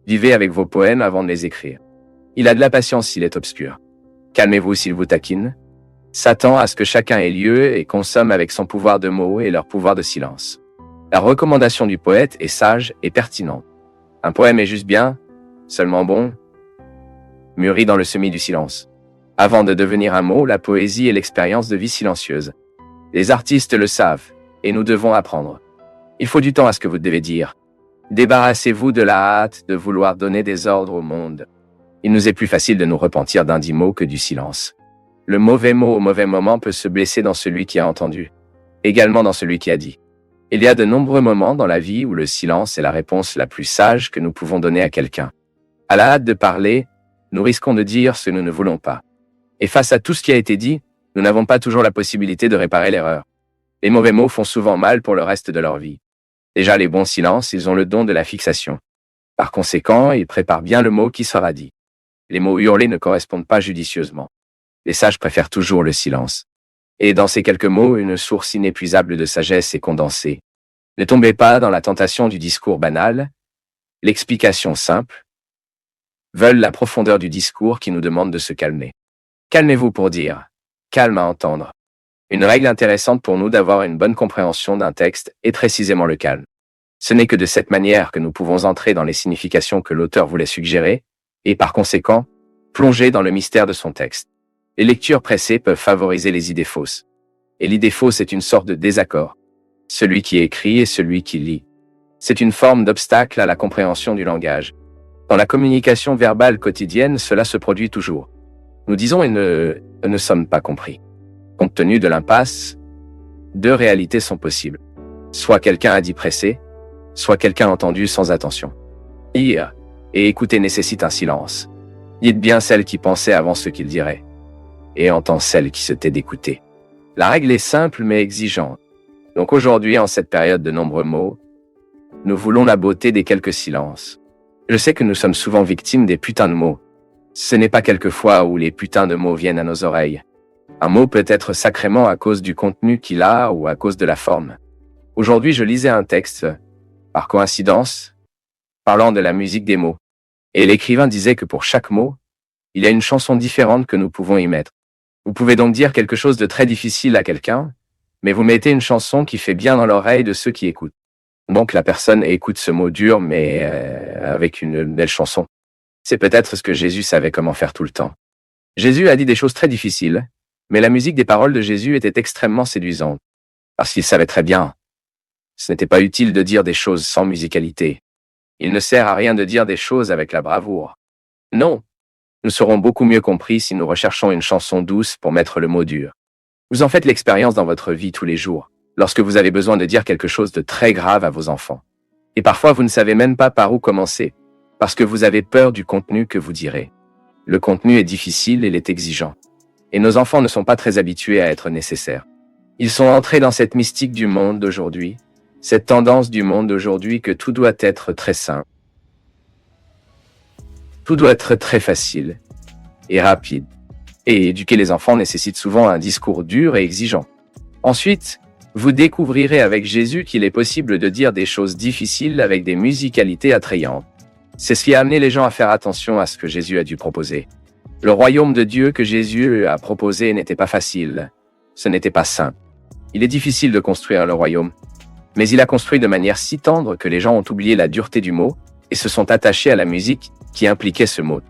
Vivez avec vos poèmes avant de les écrire. Il a de la patience s'il est obscur. Calmez-vous s'il vous taquine. S'attend à ce que chacun ait lieu et consomme avec son pouvoir de mots et leur pouvoir de silence. La recommandation du poète est sage et pertinente. Un poème est juste bien, seulement bon, mûri dans le semis du silence. Avant de devenir un mot, la poésie est l'expérience de vie silencieuse. Les artistes le savent, et nous devons apprendre. Il faut du temps à ce que vous devez dire. Débarrassez-vous de la hâte de vouloir donner des ordres au monde. Il nous est plus facile de nous repentir d'un dit mot que du silence. Le mauvais mot au mauvais moment peut se blesser dans celui qui a entendu, également dans celui qui a dit. Il y a de nombreux moments dans la vie où le silence est la réponse la plus sage que nous pouvons donner à quelqu'un. À la hâte de parler, nous risquons de dire ce que nous ne voulons pas. Et face à tout ce qui a été dit, nous n'avons pas toujours la possibilité de réparer l'erreur. Les mauvais mots font souvent mal pour le reste de leur vie. Déjà, les bons silences, ils ont le don de la fixation. Par conséquent, ils préparent bien le mot qui sera dit. Les mots hurlés ne correspondent pas judicieusement. Les sages préfèrent toujours le silence. Et dans ces quelques mots, une source inépuisable de sagesse est condensée. Ne tombez pas dans la tentation du discours banal. L'explication simple veulent la profondeur du discours qui nous demande de se calmer. Calmez-vous pour dire, calme à entendre. Une règle intéressante pour nous d'avoir une bonne compréhension d'un texte est précisément le calme. Ce n'est que de cette manière que nous pouvons entrer dans les significations que l'auteur voulait suggérer, et par conséquent, plonger dans le mystère de son texte. Les lectures pressées peuvent favoriser les idées fausses. Et l'idée fausse est une sorte de désaccord. Celui qui écrit et celui qui lit. C'est une forme d'obstacle à la compréhension du langage. Dans la communication verbale quotidienne, cela se produit toujours. Nous disons et ne sommes pas compris. Compte tenu de l'impasse, deux réalités sont possibles. Soit quelqu'un a dit pressé, soit quelqu'un a entendu sans attention. Lire et écouter nécessite un silence. Dites bien celle qui pensait avant ce qu'il dirait, et entend celle qui se tait d'écouter. La règle est simple mais exigeante. Donc aujourd'hui, en cette période de nombreux mots, nous voulons la beauté des quelques silences. Je sais que nous sommes souvent victimes des putains de mots. Ce n'est pas quelquefois où les putains de mots viennent à nos oreilles. Un mot peut être sacrément à cause du contenu qu'il a ou à cause de la forme. Aujourd'hui, je lisais un texte, par coïncidence, parlant de la musique des mots. Et l'écrivain disait que pour chaque mot, il y a une chanson différente que nous pouvons y mettre. Vous pouvez donc dire quelque chose de très difficile à quelqu'un, mais vous mettez une chanson qui fait bien dans l'oreille de ceux qui écoutent. Donc la personne écoute ce mot dur, mais avec une belle chanson. C'est peut-être ce que Jésus savait comment faire tout le temps. Jésus a dit des choses très difficiles, mais la musique des paroles de Jésus était extrêmement séduisante. Parce qu'il savait très bien. Ce n'était pas utile de dire des choses sans musicalité. Il ne sert à rien de dire des choses avec la bravoure. Non. Nous serons beaucoup mieux compris si nous recherchons une chanson douce pour mettre le mot dur. Vous en faites l'expérience dans votre vie tous les jours, lorsque vous avez besoin de dire quelque chose de très grave à vos enfants. Et parfois vous ne savez même pas par où commencer, parce que vous avez peur du contenu que vous direz. Le contenu est difficile et il est exigeant. Et nos enfants ne sont pas très habitués à être nécessaires. Ils sont entrés dans cette mystique du monde d'aujourd'hui, cette tendance du monde d'aujourd'hui que tout doit être très simple. Tout doit être très facile et rapide. Et éduquer les enfants nécessite souvent un discours dur et exigeant. Ensuite, vous découvrirez avec Jésus qu'il est possible de dire des choses difficiles avec des musicalités attrayantes. C'est ce qui a amené les gens à faire attention à ce que Jésus a dû proposer. Le royaume de Dieu que Jésus a proposé n'était pas facile. Ce n'était pas simple. Il est difficile de construire le royaume. Mais il a construit de manière si tendre que les gens ont oublié la dureté du mot et se sont attachés à la musique qui impliquait ce mot.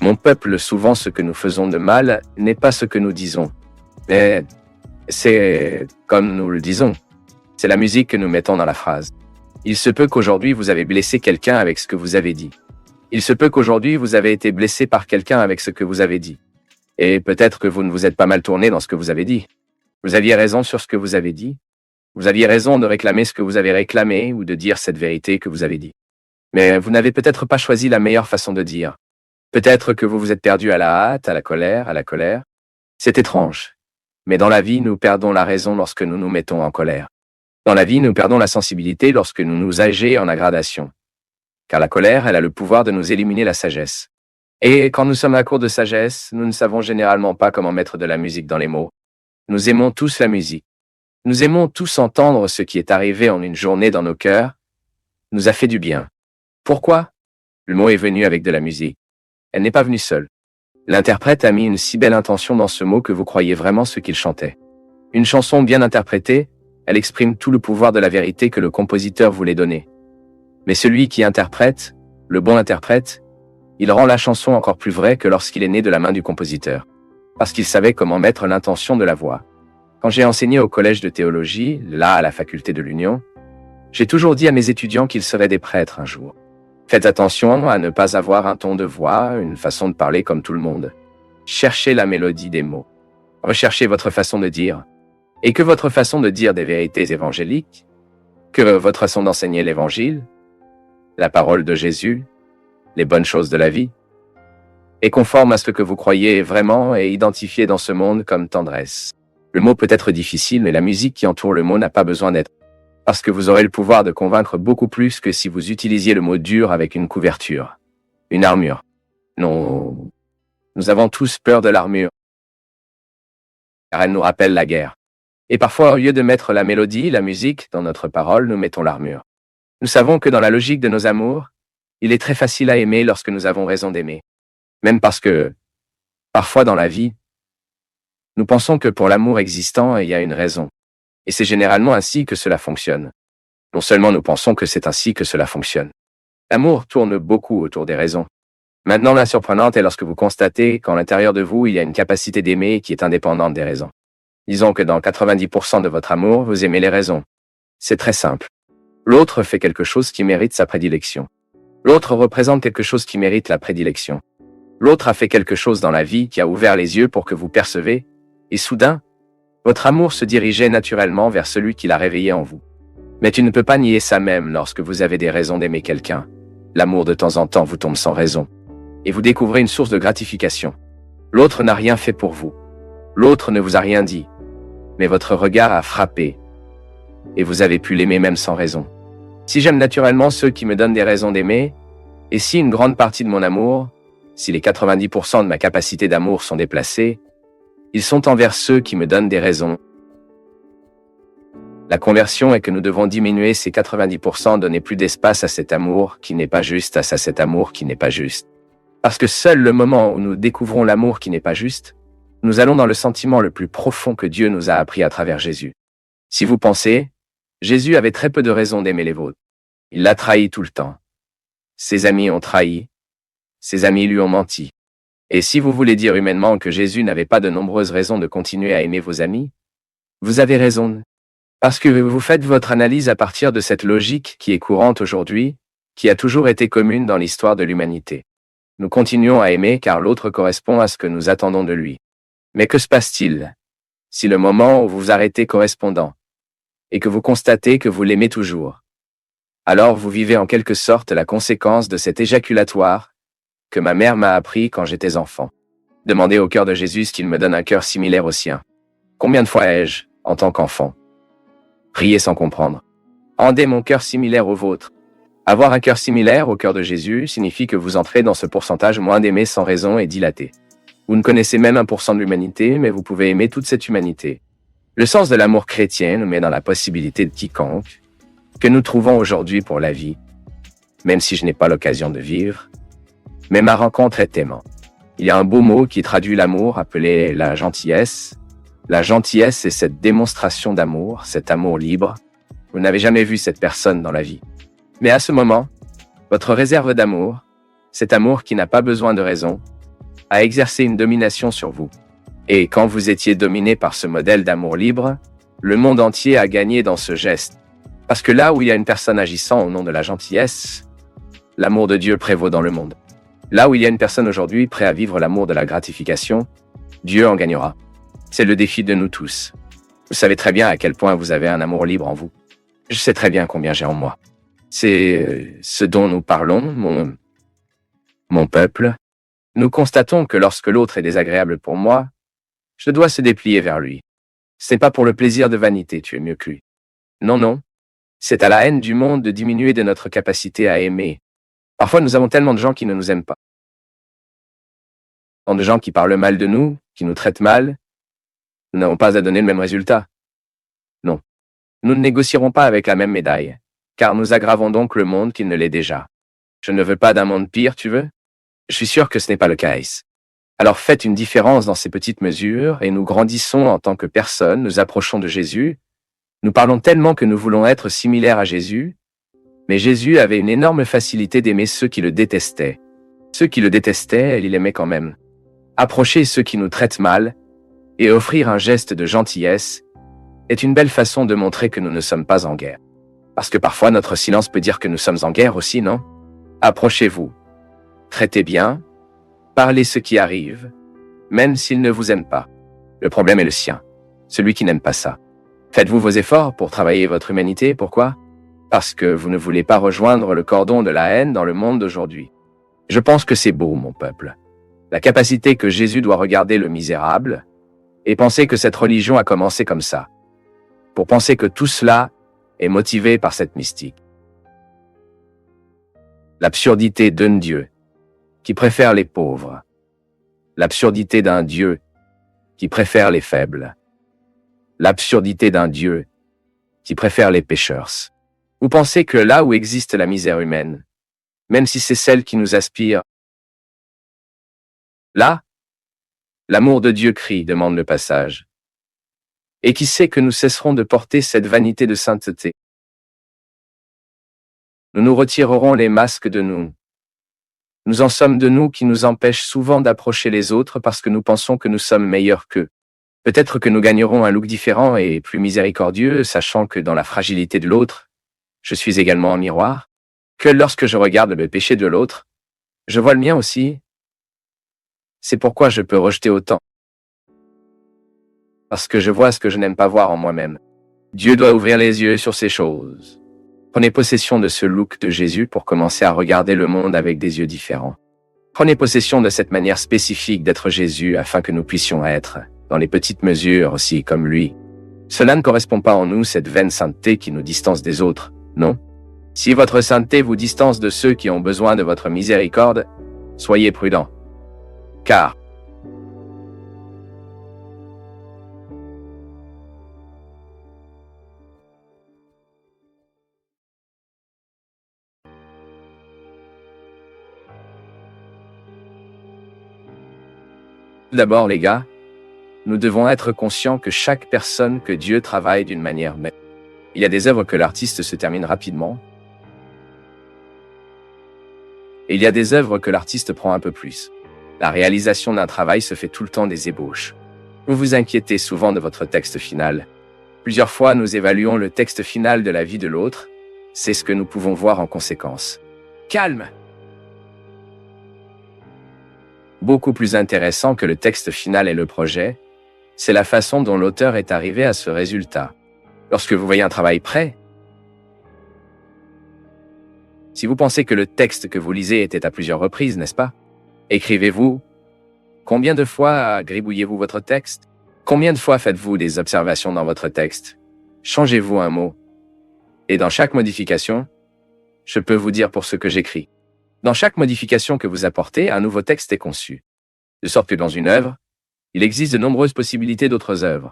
Mon peuple, souvent ce que nous faisons de mal n'est pas ce que nous disons. Mais c'est comme nous le disons. C'est la musique que nous mettons dans la phrase. Il se peut qu'aujourd'hui vous avez blessé quelqu'un avec ce que vous avez dit. Il se peut qu'aujourd'hui vous avez été blessé par quelqu'un avec ce que vous avez dit. Et peut-être que vous ne vous êtes pas mal tourné dans ce que vous avez dit. Vous aviez raison sur ce que vous avez dit. Vous aviez raison de réclamer ce que vous avez réclamé ou de dire cette vérité que vous avez dit. Mais vous n'avez peut-être pas choisi la meilleure façon de dire. Peut-être que vous vous êtes perdu à la hâte, à la colère. C'est étrange. Mais dans la vie, nous perdons la raison lorsque nous nous mettons en colère. Dans la vie, nous perdons la sensibilité lorsque nous nous agions en aggradation. Car la colère, elle a le pouvoir de nous éliminer la sagesse. Et quand nous sommes à court de sagesse, nous ne savons généralement pas comment mettre de la musique dans les mots. Nous aimons tous la musique. Nous aimons tous entendre ce qui est arrivé en une journée dans nos cœurs, nous a fait du bien. Pourquoi? Le mot est venu avec de la musique. Elle n'est pas venue seule. L'interprète a mis une si belle intention dans ce mot que vous croyez vraiment ce qu'il chantait. Une chanson bien interprétée, elle exprime tout le pouvoir de la vérité que le compositeur voulait donner. Mais celui qui interprète, le bon interprète, il rend la chanson encore plus vraie que lorsqu'il est né de la main du compositeur. Parce qu'il savait comment mettre l'intention de la voix. Quand j'ai enseigné au collège de théologie, là à la faculté de l'Union, j'ai toujours dit à mes étudiants qu'ils seraient des prêtres un jour. Faites attention à ne pas avoir un ton de voix, une façon de parler comme tout le monde. Cherchez la mélodie des mots. Recherchez votre façon de dire. Et que votre façon de dire des vérités évangéliques, que votre façon d'enseigner l'évangile, la parole de Jésus, les bonnes choses de la vie, est conforme à ce que vous croyez vraiment et identifié dans ce monde comme tendresse. Le mot peut être difficile, mais la musique qui entoure le mot n'a pas besoin d'être. Parce que vous aurez le pouvoir de convaincre beaucoup plus que si vous utilisiez le mot dur avec une couverture, une armure. Non, nous avons tous peur de l'armure, car elle nous rappelle la guerre. Et parfois, au lieu de mettre la mélodie, la musique, dans notre parole, nous mettons l'armure. Nous savons que dans la logique de nos amours, il est très facile à aimer lorsque nous avons raison d'aimer. Même parce que, parfois dans la vie, nous pensons que pour l'amour existant, il y a une raison. Et c'est généralement ainsi que cela fonctionne. Non seulement nous pensons que c'est ainsi que cela fonctionne. L'amour tourne beaucoup autour des raisons. Maintenant, la surprenante est lorsque vous constatez qu'en l'intérieur de vous, il y a une capacité d'aimer qui est indépendante des raisons. Disons que dans 90% de votre amour, vous aimez les raisons. C'est très simple. L'autre fait quelque chose qui mérite sa prédilection. L'autre représente quelque chose qui mérite la prédilection. L'autre a fait quelque chose dans la vie qui a ouvert les yeux pour que vous percevez, et soudain, votre amour se dirigeait naturellement vers celui qui l'a réveillé en vous. Mais tu ne peux pas nier ça même lorsque vous avez des raisons d'aimer quelqu'un. L'amour de temps en temps vous tombe sans raison. Et vous découvrez une source de gratification. L'autre n'a rien fait pour vous. L'autre ne vous a rien dit. Mais votre regard a frappé. Et vous avez pu l'aimer même sans raison. Si j'aime naturellement ceux qui me donnent des raisons d'aimer, et si une grande partie de mon amour, si les 90% de ma capacité d'amour sont déplacés, ils sont envers ceux qui me donnent des raisons. La conversion est que nous devons diminuer ces 90%, donner plus d'espace à cet amour qui n'est pas juste, à cet amour qui n'est pas juste. Parce que seul le moment où nous découvrons l'amour qui n'est pas juste, nous allons dans le sentiment le plus profond que Dieu nous a appris à travers Jésus. Si vous pensez, Jésus avait très peu de raisons d'aimer les vôtres. Il l'a trahi tout le temps. Ses amis ont trahi. Ses amis lui ont menti. Et si vous voulez dire humainement que Jésus n'avait pas de nombreuses raisons de continuer à aimer vos amis, vous avez raison. Parce que vous faites votre analyse à partir de cette logique qui est courante aujourd'hui, qui a toujours été commune dans l'histoire de l'humanité. Nous continuons à aimer car l'autre correspond à ce que nous attendons de lui. Mais que se passe-t-il si le moment où vous vous arrêtez correspondant et que vous constatez que vous l'aimez toujours? Alors vous vivez en quelque sorte la conséquence de cet éjaculatoire que ma mère m'a appris quand j'étais enfant. Demandez au cœur de Jésus qu'il me donne un cœur similaire au sien. Combien de fois ai-je, en tant qu'enfant, prié sans comprendre? Rendez mon cœur similaire au vôtre. Avoir un cœur similaire au cœur de Jésus signifie que vous entrez dans ce pourcentage moins d'aimer sans raison et dilaté. Vous ne connaissez même 1% de l'humanité, mais vous pouvez aimer toute cette humanité. Le sens de l'amour chrétien nous met dans la possibilité de quiconque que nous trouvons aujourd'hui pour la vie, même si je n'ai pas l'occasion de vivre. Mais ma rencontre est aimant. Il y a un beau mot qui traduit l'amour appelé la gentillesse. La gentillesse est cette démonstration d'amour, cet amour libre. Vous n'avez jamais vu cette personne dans la vie. Mais à ce moment, votre réserve d'amour, cet amour qui n'a pas besoin de raison, a exercé une domination sur vous. Et quand vous étiez dominé par ce modèle d'amour libre, le monde entier a gagné dans ce geste. Parce que là où il y a une personne agissant au nom de la gentillesse, l'amour de Dieu prévaut dans le monde. Là où il y a une personne aujourd'hui prête à vivre l'amour de la gratification, Dieu en gagnera. C'est le défi de nous tous. Vous savez très bien à quel point vous avez un amour libre en vous. Je sais très bien combien j'ai en moi. C'est ce dont nous parlons, mon peuple. Nous constatons que lorsque l'autre est désagréable pour moi, je dois se déplier vers lui. Ce n'est pas pour le plaisir de vanité, tu es mieux que lui. Non, non. C'est à la haine du monde de diminuer de notre capacité à aimer. Parfois, nous avons tellement de gens qui ne nous aiment pas. Tant de gens qui parlent mal de nous, qui nous traitent mal. Nous n'avons pas à donner le même résultat. Non. Nous ne négocierons pas avec la même médaille, car nous aggravons donc le monde qu'il ne l'est déjà. Je ne veux pas d'un monde pire, tu veux? Je suis sûr que ce n'est pas le cas. Alors faites une différence dans ces petites mesures et nous grandissons en tant que personnes, nous approchons de Jésus. Nous parlons tellement que nous voulons être similaires à Jésus, mais Jésus avait une énorme facilité d'aimer ceux qui le détestaient. Ceux qui le détestaient, il aimait quand même. Approcher ceux qui nous traitent mal et offrir un geste de gentillesse est une belle façon de montrer que nous ne sommes pas en guerre. Parce que parfois notre silence peut dire que nous sommes en guerre aussi, non? Approchez-vous. Traitez bien. Parlez ce qui arrive, même s'ils ne vous aiment pas. Le problème est le sien, celui qui n'aime pas ça. Faites-vous vos efforts pour travailler votre humanité, pourquoi? Parce que vous ne voulez pas rejoindre le cordon de la haine dans le monde d'aujourd'hui. Je pense que c'est beau, mon peuple. La capacité que Jésus doit regarder le misérable et penser que cette religion a commencé comme ça. Pour penser que tout cela est motivé par cette mystique. L'absurdité d'un Dieu qui préfère les pauvres. L'absurdité d'un Dieu qui préfère les faibles. L'absurdité d'un Dieu qui préfère les pécheurs. Vous pensez que là où existe la misère humaine, même si c'est celle qui nous aspire, là, l'amour de Dieu crie, demande le passage. Et qui sait que nous cesserons de porter cette vanité de sainteté? Nous nous retirerons les masques de nous. Nous en sommes de nous qui nous empêchent souvent d'approcher les autres parce que nous pensons que nous sommes meilleurs qu'eux. Peut-être que nous gagnerons un look différent et plus miséricordieux, sachant que dans la fragilité de l'autre, je suis également un miroir, que lorsque je regarde le péché de l'autre, je vois le mien aussi. C'est pourquoi je peux rejeter autant. Parce que je vois ce que je n'aime pas voir en moi-même. Dieu doit ouvrir les yeux sur ces choses. Prenez possession de ce look de Jésus pour commencer à regarder le monde avec des yeux différents. Prenez possession de cette manière spécifique d'être Jésus afin que nous puissions être, dans les petites mesures aussi comme lui. Cela ne correspond pas en nous cette vaine sainteté qui nous distance des autres, non? Si votre sainteté vous distance de ceux qui ont besoin de votre miséricorde, soyez prudents. Car d'abord, les gars, nous devons être conscients que chaque personne que Dieu travaille d'une manière même. Il y a des œuvres que l'artiste se termine rapidement, et il y a des œuvres que l'artiste prend un peu plus. La réalisation d'un travail se fait tout le temps des ébauches. Vous vous inquiétez souvent de votre texte final. Plusieurs fois, nous évaluons le texte final de la vie de l'autre. C'est ce que nous pouvons voir en conséquence. Calme! Beaucoup plus intéressant que le texte final et le projet, c'est la façon dont l'auteur est arrivé à ce résultat. Lorsque vous voyez un travail prêt, si vous pensez que le texte que vous lisez était à plusieurs reprises, n'est-ce pas? Écrivez-vous. Combien de fois gribouillez-vous votre texte? Combien de fois faites-vous des observations dans votre texte? Changez-vous un mot. Et dans chaque modification, je peux vous dire pour ce que j'écris. Dans chaque modification que vous apportez, un nouveau texte est conçu. De sorte que dans une œuvre, il existe de nombreuses possibilités d'autres œuvres.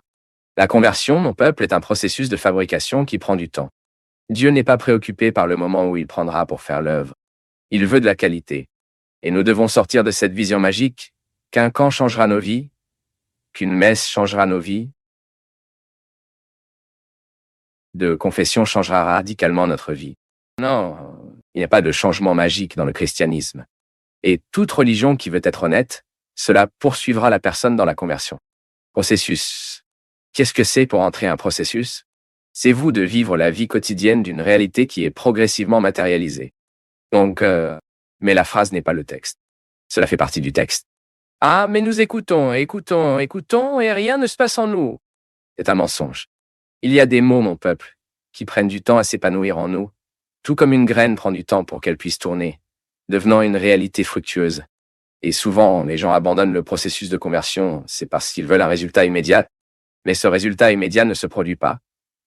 La conversion, mon peuple, est un processus de fabrication qui prend du temps. Dieu n'est pas préoccupé par le moment où il prendra pour faire l'œuvre. Il veut de la qualité. Et nous devons sortir de cette vision magique qu'un camp changera nos vies, qu'une messe changera nos vies, de confession changera radicalement notre vie. Non, il n'y a pas de changement magique dans le christianisme. Et toute religion qui veut être honnête, cela poursuivra la personne dans la conversion. Processus. Qu'est-ce que c'est pour entrer un processus? C'est vous de vivre la vie quotidienne d'une réalité qui est progressivement matérialisée. Donc, mais la phrase n'est pas le texte. Cela fait partie du texte. Ah, mais nous écoutons et rien ne se passe en nous. C'est un mensonge. Il y a des mots, mon peuple, qui prennent du temps à s'épanouir en nous, tout comme une graine prend du temps pour qu'elle puisse tourner, devenant une réalité fructueuse. Et souvent, les gens abandonnent le processus de conversion, c'est parce qu'ils veulent un résultat immédiat, mais ce résultat immédiat ne se produit pas,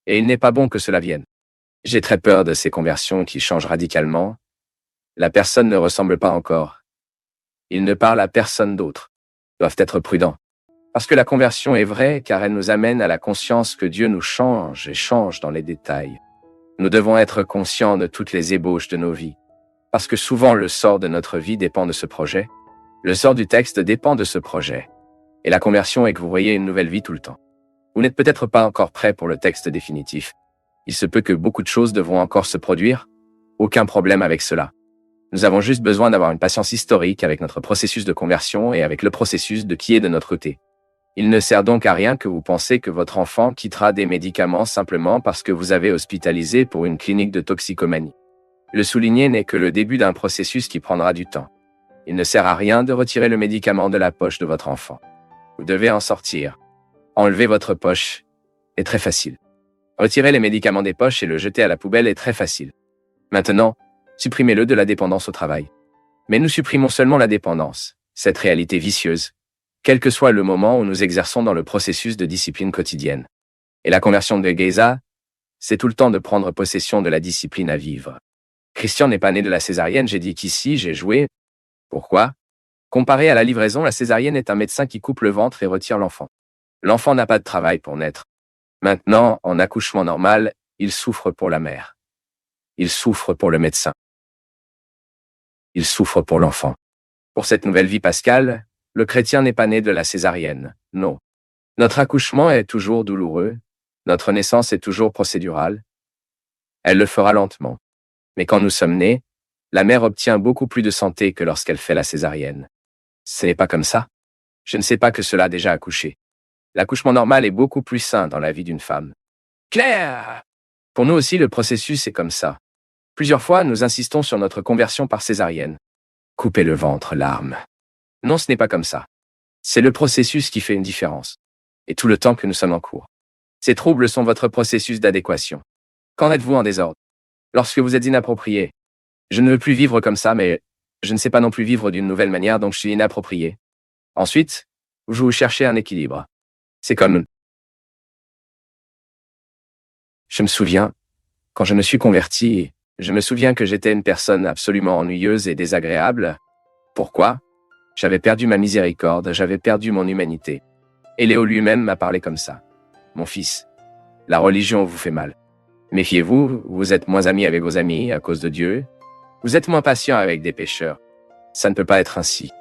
et il n'est pas bon que cela vienne. J'ai très peur de ces conversions qui changent radicalement. La personne ne ressemble pas encore. Il ne parle à personne d'autre. Ils doivent être prudents. Parce que la conversion est vraie, car elle nous amène à la conscience que Dieu nous change et change dans les détails. Nous devons être conscients de toutes les ébauches de nos vies. Parce que souvent le sort de notre vie dépend de ce projet. Le sort du texte dépend de ce projet. Et la conversion est que vous voyez une nouvelle vie tout le temps. Vous n'êtes peut-être pas encore prêt pour le texte définitif. Il se peut que beaucoup de choses devront encore se produire. Aucun problème avec cela. Nous avons juste besoin d'avoir une patience historique avec notre processus de conversion et avec le processus de qui est de notre côté. Il ne sert donc à rien que vous pensez que votre enfant quittera des médicaments simplement parce que vous avez hospitalisé pour une clinique de toxicomanie. Le souligner n'est que le début d'un processus qui prendra du temps. Il ne sert à rien de retirer le médicament de la poche de votre enfant. Vous devez en sortir. Enlever votre poche est très facile. Retirer les médicaments des poches et le jeter à la poubelle est très facile. Maintenant, supprimez-le de la dépendance au travail. Mais nous supprimons seulement la dépendance, cette réalité vicieuse, quel que soit le moment où nous exerçons dans le processus de discipline quotidienne. Et la conversion de Geisa, c'est tout le temps de prendre possession de la discipline à vivre. Christian n'est pas né de la césarienne, j'ai dit qu'ici, j'ai joué. Pourquoi? Comparé à la livraison, la césarienne est un médecin qui coupe le ventre et retire l'enfant. L'enfant n'a pas de travail pour naître. Maintenant, en accouchement normal, il souffre pour la mère. Il souffre pour le médecin. Il souffre pour l'enfant. Pour cette nouvelle vie pascale, le chrétien n'est pas né de la césarienne, non. Notre accouchement est toujours douloureux, notre naissance est toujours procédurale. Elle le fera lentement. Mais quand nous sommes nés, la mère obtient beaucoup plus de santé que lorsqu'elle fait la césarienne. Ce n'est pas comme ça. Je ne sais pas que cela a déjà accouché. L'accouchement normal est beaucoup plus sain dans la vie d'une femme. Claire! Pour nous aussi, le processus est comme ça. Plusieurs fois, nous insistons sur notre conversion par césarienne. Couper le ventre, l'arme. Non, ce n'est pas comme ça. C'est le processus qui fait une différence. Et tout le temps que nous sommes en cours. Ces troubles sont votre processus d'adéquation. Qu'en êtes-vous en désordre? Lorsque vous êtes inapproprié. Je ne veux plus vivre comme ça, mais je ne sais pas non plus vivre d'une nouvelle manière, donc je suis inapproprié. Ensuite, vous cherchez un équilibre. C'est comme... Je me souviens, quand je me suis converti, je me souviens que j'étais une personne absolument ennuyeuse et désagréable. Pourquoi? J'avais perdu ma miséricorde, j'avais perdu mon humanité. Et Léo lui-même m'a parlé comme ça. Mon fils, la religion vous fait mal. Méfiez-vous, vous êtes moins ami avec vos amis à cause de Dieu. Vous êtes moins patient avec des pécheurs. Ça ne peut pas être ainsi.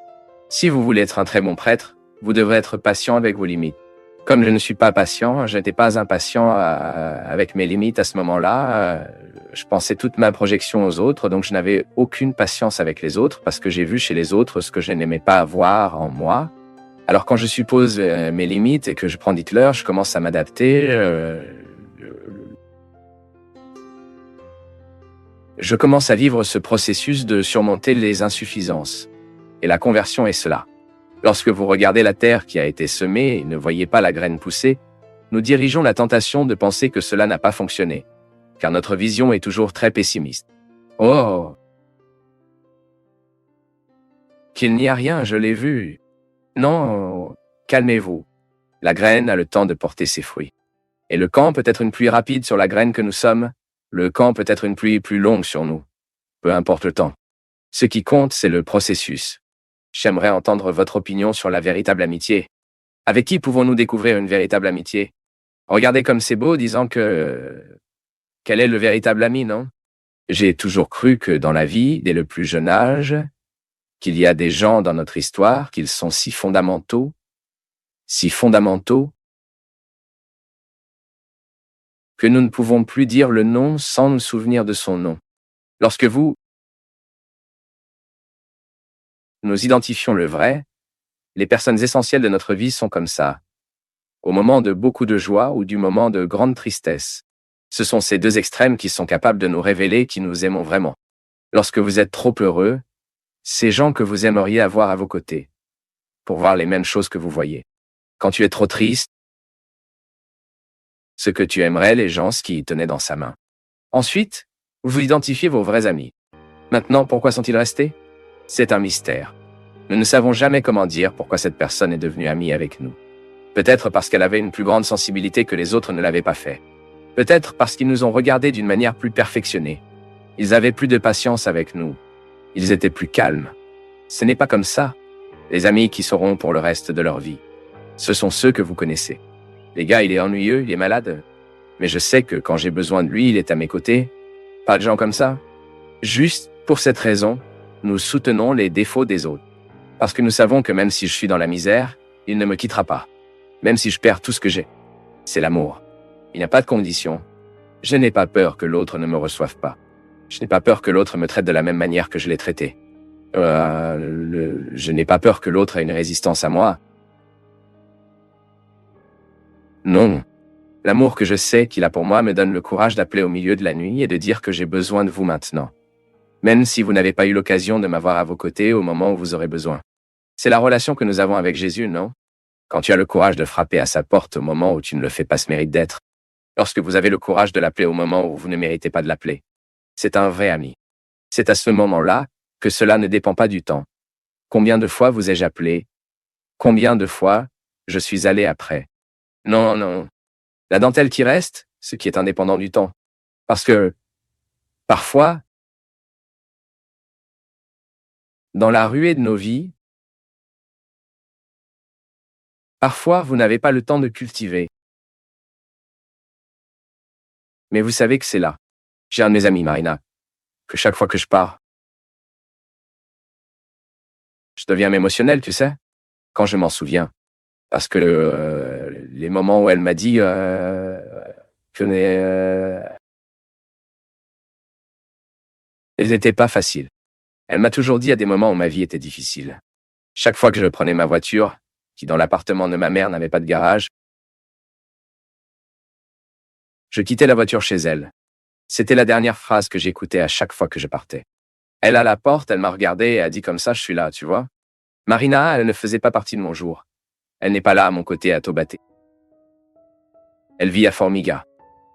Si vous voulez être un très bon prêtre, vous devrez être patient avec vos limites. Comme je ne suis pas patient, je n'étais pas impatient avec mes limites à ce moment-là. Je pensais toute ma projection aux autres, donc je n'avais aucune patience avec les autres parce que j'ai vu chez les autres ce que je n'aimais pas avoir en moi. Alors quand je suppose mes limites et que je prends Hitler, je commence à m'adapter. Je commence à vivre ce processus de surmonter les insuffisances. Et la conversion est cela. Lorsque vous regardez la terre qui a été semée et ne voyez pas la graine pousser, nous dirigeons la tentation de penser que cela n'a pas fonctionné, car notre vision est toujours très pessimiste. Oh! Qu'il n'y a rien, je l'ai vu. Non, calmez-vous. La graine a le temps de porter ses fruits. Et le camp peut être une pluie rapide sur la graine que nous sommes, le camp peut être une pluie plus longue sur nous. Peu importe le temps. Ce qui compte, c'est le processus. J'aimerais entendre votre opinion sur la véritable amitié. Avec qui pouvons-nous découvrir une véritable amitié? Regardez comme c'est beau, disant que... Quel est le véritable ami, non? J'ai toujours cru que dans la vie, dès le plus jeune âge, qu'il y a des gens dans notre histoire, qu'ils sont si fondamentaux, que nous ne pouvons plus dire le nom sans nous souvenir de son nom. Lorsque nous identifions le vrai, les personnes essentielles de notre vie sont comme ça. Au moment de beaucoup de joie ou du moment de grande tristesse. Ce sont ces deux extrêmes qui sont capables de nous révéler qui nous aimons vraiment. Lorsque vous êtes trop heureux, ces gens que vous aimeriez avoir à vos côtés, pour voir les mêmes choses que vous voyez. Quand tu es trop triste, ce que tu aimerais, les gens qui tenaient dans sa main. Ensuite, vous identifiez vos vrais amis. Maintenant, pourquoi sont-ils restés? C'est un mystère. Nous ne savons jamais comment dire pourquoi cette personne est devenue amie avec nous. Peut-être parce qu'elle avait une plus grande sensibilité que les autres ne l'avaient pas fait. Peut-être parce qu'ils nous ont regardés d'une manière plus perfectionnée. Ils avaient plus de patience avec nous. Ils étaient plus calmes. Ce n'est pas comme ça. Les amis qui seront pour le reste de leur vie. Ce sont ceux que vous connaissez. Les gars, il est ennuyeux, il est malade. Mais je sais que quand j'ai besoin de lui, il est à mes côtés. Pas de gens comme ça. Juste pour cette raison, nous soutenons les défauts des autres. Parce que nous savons que même si je suis dans la misère, il ne me quittera pas. Même si je perds tout ce que j'ai. C'est l'amour. Il n'y a pas de condition. Je n'ai pas peur que l'autre ne me reçoive pas. Je n'ai pas peur que l'autre me traite de la même manière que je l'ai traité. Je n'ai pas peur que l'autre ait une résistance à moi. Non. L'amour que je sais qu'il a pour moi me donne le courage d'appeler au milieu de la nuit et de dire que j'ai besoin de vous maintenant. Même si vous n'avez pas eu l'occasion de m'avoir à vos côtés au moment où vous aurez besoin. C'est la relation que nous avons avec Jésus, non? Quand tu as le courage de frapper à sa porte au moment où tu ne le fais pas ce mérite d'être. Lorsque vous avez le courage de l'appeler au moment où vous ne méritez pas de l'appeler. C'est un vrai ami. C'est à ce moment-là que cela ne dépend pas du temps. Combien de fois vous ai-je appelé? Combien de fois je suis allé après? Non, non. La dentelle qui reste, ce qui est indépendant du temps. Parce que, parfois, dans la ruée de nos vies, parfois vous n'avez pas le temps de cultiver. Mais vous savez que c'est là. J'ai un de mes amis, Marina, que chaque fois que je pars, je deviens émotionnel, tu sais, quand je m'en souviens. Parce que les moments où elle m'a dit que elles n'étaient pas faciles. Elle m'a toujours dit à des moments où ma vie était difficile. Chaque fois que je prenais ma voiture, qui dans l'appartement de ma mère n'avait pas de garage, je quittais la voiture chez elle. C'était la dernière phrase que j'écoutais à chaque fois que je partais. Elle à la porte, elle m'a regardé et a dit comme ça, je suis là, tu vois. Marina, elle ne faisait pas partie de mon jour. Elle n'est pas là à mon côté à Taubaté. Elle vit à Formiga.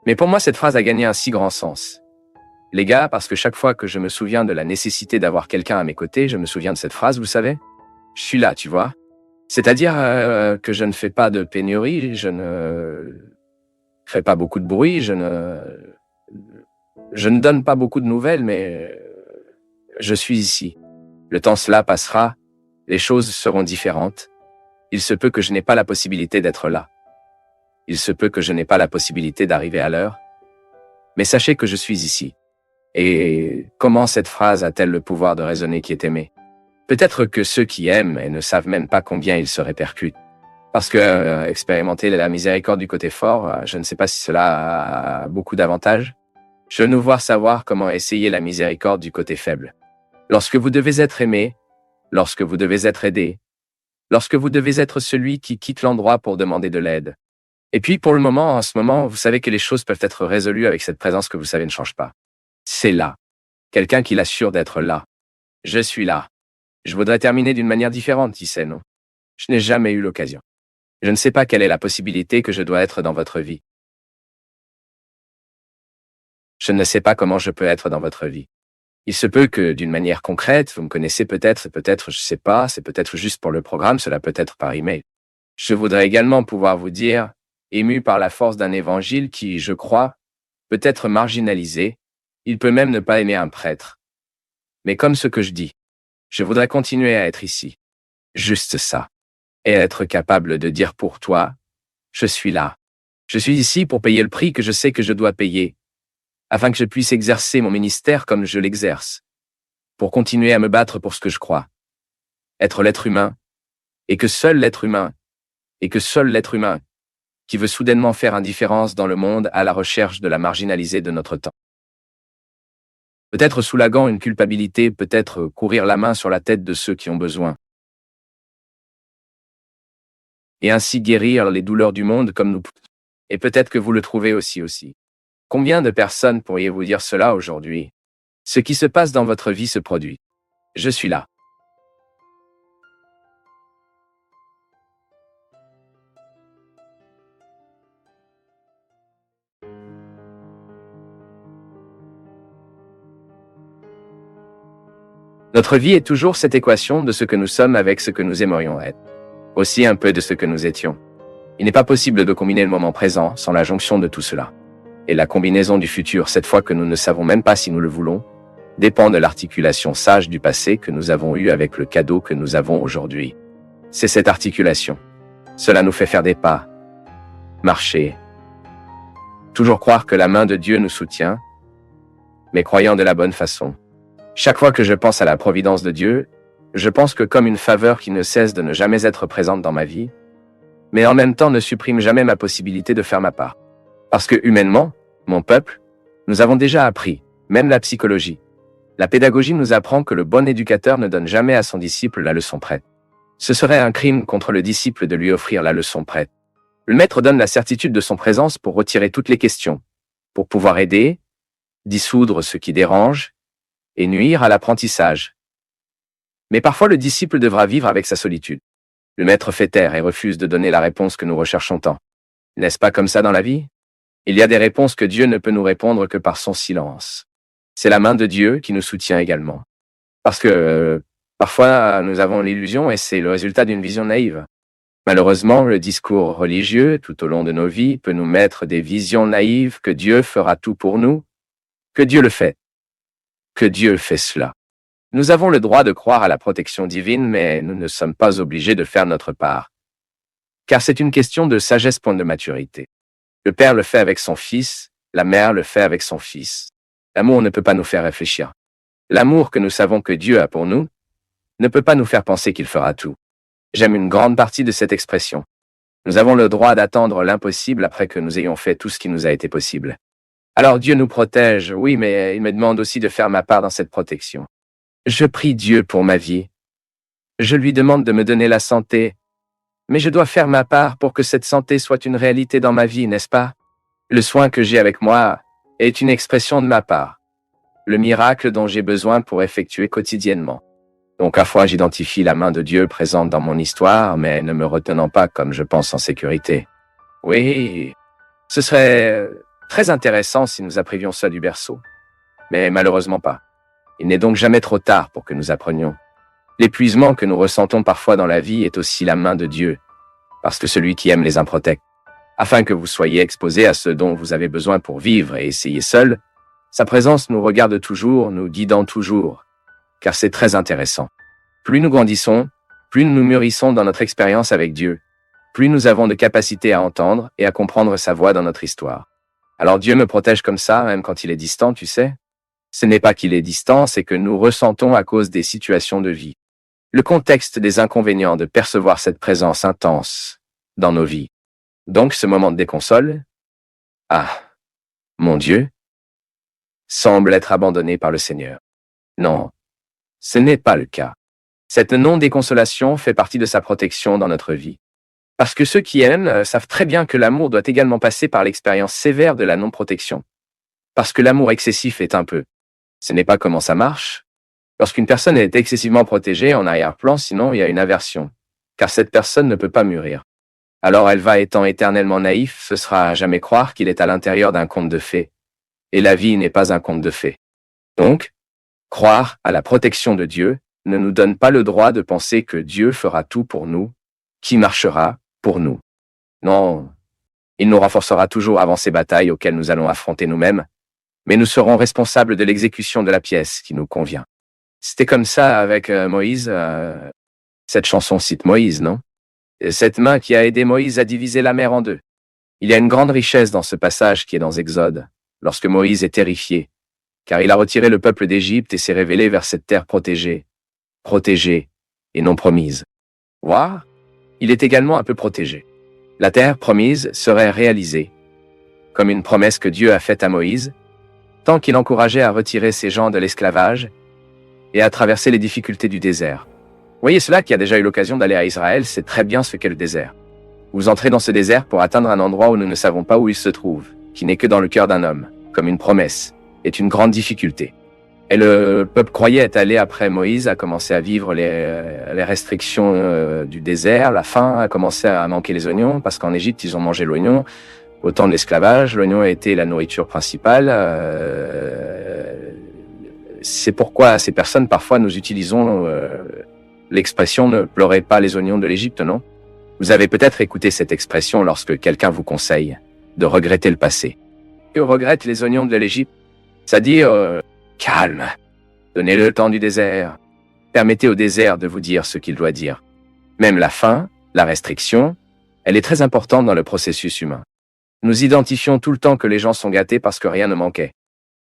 Mais pour moi, cette phrase a gagné un si grand sens. Les gars, parce que chaque fois que je me souviens de la nécessité d'avoir quelqu'un à mes côtés, je me souviens de cette phrase, vous savez. Je suis là, tu vois. C'est-à-dire que je ne fais pas de pénurie, je ne fais pas beaucoup de bruit, je ne donne pas beaucoup de nouvelles, mais je suis ici. Le temps cela passera, les choses seront différentes. Il se peut que je n'ai pas la possibilité d'être là. Il se peut que je n'ai pas la possibilité d'arriver à l'heure. Mais sachez que je suis ici. Et comment cette phrase a-t-elle le pouvoir de résonner qui est aimé? Peut-être que ceux qui aiment et ne savent même pas combien ils se répercutent. Parce que expérimenter la miséricorde du côté fort, je ne sais pas si cela a beaucoup d'avantages. Je veux nous voir savoir comment essayer la miséricorde du côté faible. Lorsque vous devez être aimé, lorsque vous devez être aidé, lorsque vous devez être celui qui quitte l'endroit pour demander de l'aide. Et puis pour le moment, en ce moment, vous savez que les choses peuvent être résolues avec cette présence que vous savez ne change pas. C'est là. Quelqu'un qui l'assure d'être là. Je suis là. Je voudrais terminer d'une manière différente, Tissé, non? Je n'ai jamais eu l'occasion. Je ne sais pas quelle est la possibilité que je dois être dans votre vie. Je ne sais pas comment je peux être dans votre vie. Il se peut que, d'une manière concrète, vous me connaissez peut-être, je sais pas, c'est peut-être juste pour le programme, cela peut être par email. Je voudrais également pouvoir vous dire, ému par la force d'un évangile qui, je crois, peut être marginalisé, il peut même ne pas aimer un prêtre. Mais comme ce que je dis, je voudrais continuer à être ici. Juste ça. Et être capable de dire pour toi, je suis là. Je suis ici pour payer le prix que je sais que je dois payer, afin que je puisse exercer mon ministère comme je l'exerce, pour continuer à me battre pour ce que je crois. Être l'être humain, et que seul l'être humain, qui veut soudainement faire indifférence dans le monde à la recherche de la marginalisée de notre temps. Peut-être soulaguant une culpabilité, peut-être courir la main sur la tête de ceux qui ont besoin. Et ainsi guérir les douleurs du monde comme nous. Et peut-être que vous le trouvez aussi. Combien de personnes pourriez-vous dire cela aujourd'hui? Ce qui se passe dans votre vie se produit. Je suis là. Notre vie est toujours cette équation de ce que nous sommes avec ce que nous aimerions être. Aussi un peu de ce que nous étions. Il n'est pas possible de combiner le moment présent sans la jonction de tout cela. Et la combinaison du futur, cette fois que nous ne savons même pas si nous le voulons, dépend de l'articulation sage du passé que nous avons eue avec le cadeau que nous avons aujourd'hui. C'est cette articulation. Cela nous fait faire des pas, marcher, toujours croire que la main de Dieu nous soutient, mais croyant de la bonne façon. Chaque fois que je pense à la providence de Dieu, je pense que comme une faveur qui ne cesse de ne jamais être présente dans ma vie, mais en même temps ne supprime jamais ma possibilité de faire ma part. Parce que humainement, mon peuple, nous avons déjà appris, même la psychologie. La pédagogie nous apprend que le bon éducateur ne donne jamais à son disciple la leçon prête. Ce serait un crime contre le disciple de lui offrir la leçon prête. Le maître donne la certitude de son présence pour retirer toutes les questions, pour pouvoir aider, dissoudre ce qui dérange et nuire à l'apprentissage. Mais parfois le disciple devra vivre avec sa solitude. Le maître fait taire et refuse de donner la réponse que nous recherchons tant. N'est-ce pas comme ça dans la vie? Il y a des réponses que Dieu ne peut nous répondre que par son silence. C'est la main de Dieu qui nous soutient également. Parce que parfois nous avons l'illusion et c'est le résultat d'une vision naïve. Malheureusement, le discours religieux tout au long de nos vies peut nous mettre des visions naïves que Dieu fera tout pour nous, que Dieu le fait, que Dieu fait cela. Nous avons le droit de croire à la protection divine, mais nous ne sommes pas obligés de faire notre part. Car c'est une question de sagesse point de maturité. Le Père le fait avec son Fils, la Mère le fait avec son Fils. L'amour ne peut pas nous faire réfléchir. L'amour que nous savons que Dieu a pour nous ne peut pas nous faire penser qu'il fera tout. J'aime une grande partie de cette expression. Nous avons le droit d'attendre l'impossible après que nous ayons fait tout ce qui nous a été possible. Alors Dieu nous protège, oui, mais il me demande aussi de faire ma part dans cette protection. Je prie Dieu pour ma vie. Je lui demande de me donner la santé. Mais je dois faire ma part pour que cette santé soit une réalité dans ma vie, n'est-ce pas? Le soin que j'ai avec moi est une expression de ma part. Le miracle dont j'ai besoin pour effectuer quotidiennement. Donc à fois j'identifie la main de Dieu présente dans mon histoire, mais ne me retenant pas comme je pense en sécurité. Oui, ce serait très intéressant si nous apprivions ça du berceau. Mais malheureusement pas. Il n'est donc jamais trop tard pour que nous apprenions. L'épuisement que nous ressentons parfois dans la vie est aussi la main de Dieu, parce que celui qui aime les uns protecte. Afin que vous soyez exposés à ce dont vous avez besoin pour vivre et essayer seul, sa présence nous regarde toujours, nous guidant toujours, car c'est très intéressant. Plus nous grandissons, plus nous mûrissons dans notre expérience avec Dieu, plus nous avons de capacité à entendre et à comprendre sa voix dans notre histoire. Alors Dieu me protège comme ça, même quand il est distant, tu sais. Ce n'est pas qu'il est distant, c'est que nous ressentons à cause des situations de vie. Le contexte des inconvénients de percevoir cette présence intense dans nos vies. Donc ce moment de déconsole, mon Dieu, semble être abandonné par le Seigneur. Non, ce n'est pas le cas. Cette non-déconsolation fait partie de sa protection dans notre vie. Parce que ceux qui aiment savent très bien que l'amour doit également passer par l'expérience sévère de la non-protection. Parce que l'amour excessif est un peu. Ce n'est pas comment ça marche. Lorsqu'une personne est excessivement protégée en arrière-plan, sinon il y a une aversion. Car cette personne ne peut pas mûrir. Alors elle va étant éternellement naïf, ce sera à jamais croire qu'il est à l'intérieur d'un conte de fées. Et la vie n'est pas un conte de fées. Donc, croire à la protection de Dieu ne nous donne pas le droit de penser que Dieu fera tout pour nous, qui marchera pour nous. Non, il nous renforcera toujours avant ces batailles auxquelles nous allons affronter nous-mêmes, mais nous serons responsables de l'exécution de la pièce qui nous convient. C'était comme ça avec Moïse. Cette chanson cite Moïse, non? Cette main qui a aidé Moïse à diviser la mer en deux. Il y a une grande richesse dans ce passage qui est dans Exode, lorsque Moïse est terrifié, car il a retiré le peuple d'Égypte et s'est révélé vers cette terre protégée et non promise. Voir, il est également un peu protégé. La terre promise serait réalisée, comme une promesse que Dieu a faite à Moïse, tant qu'il encourageait à retirer ses gens de l'esclavage et à traverser les difficultés du désert. Voyez cela qui a déjà eu l'occasion d'aller à Israël, sait très bien ce qu'est le désert. Vous entrez dans ce désert pour atteindre un endroit où nous ne savons pas où il se trouve, qui n'est que dans le cœur d'un homme, comme une promesse, est une grande difficulté. Et le peuple croyait être allé après Moïse, a commencé à vivre les restrictions du désert, la faim, a commencé à manquer les oignons, parce qu'en Égypte, ils ont mangé l'oignon. Au temps de l'esclavage, l'oignon a été la nourriture principale. C'est pourquoi ces personnes, parfois, nous utilisons l'expression « ne pleurez pas les oignons de l'Égypte », non? Vous avez peut-être écouté cette expression lorsque quelqu'un vous conseille de regretter le passé. Que regrette les oignons de l'Égypte? C'est-à-dire, calme, donnez-le le temps du désert. Permettez au désert de vous dire ce qu'il doit dire. Même la faim, la restriction, elle est très importante dans le processus humain. Nous identifions tout le temps que les gens sont gâtés parce que rien ne manquait.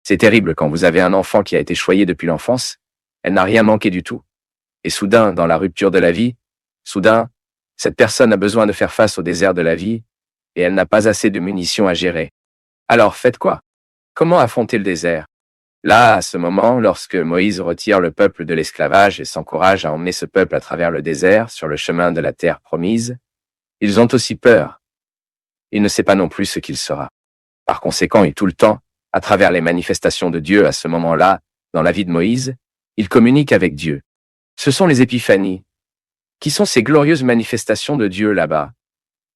C'est terrible quand vous avez un enfant qui a été choyé depuis l'enfance, elle n'a rien manqué du tout. Et soudain, dans la rupture de la vie, soudain, cette personne a besoin de faire face au désert de la vie, et elle n'a pas assez de munitions à gérer. Alors faites quoi? Comment affronter le désert? Là, à ce moment, lorsque Moïse retire le peuple de l'esclavage et s'encourage à emmener ce peuple à travers le désert sur le chemin de la terre promise, ils ont aussi peur. Il ne sait pas non plus ce qu'il sera. Par conséquent, et tout le temps, à travers les manifestations de Dieu à ce moment-là, dans la vie de Moïse, il communique avec Dieu. Ce sont les épiphanies, qui sont ces glorieuses manifestations de Dieu là-bas,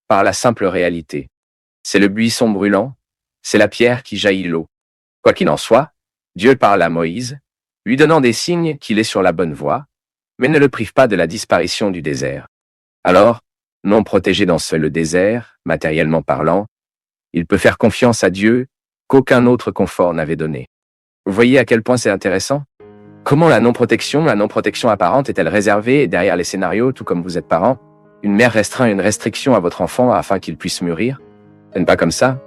par la simple réalité. C'est le buisson brûlant, c'est la pierre qui jaillit l'eau. Quoi qu'il en soit, Dieu parle à Moïse, lui donnant des signes qu'il est sur la bonne voie, mais ne le prive pas de la disparition du désert. Alors, non protégé dans le désert, matériellement parlant, il peut faire confiance à Dieu qu'aucun autre confort n'avait donné. Vous voyez à quel point c'est intéressant? Comment la non-protection apparente est-elle réservée derrière les scénarios, tout comme vous êtes parent? Une mère restreint une restriction à votre enfant afin qu'il puisse mûrir? Ce n'est pas comme ça.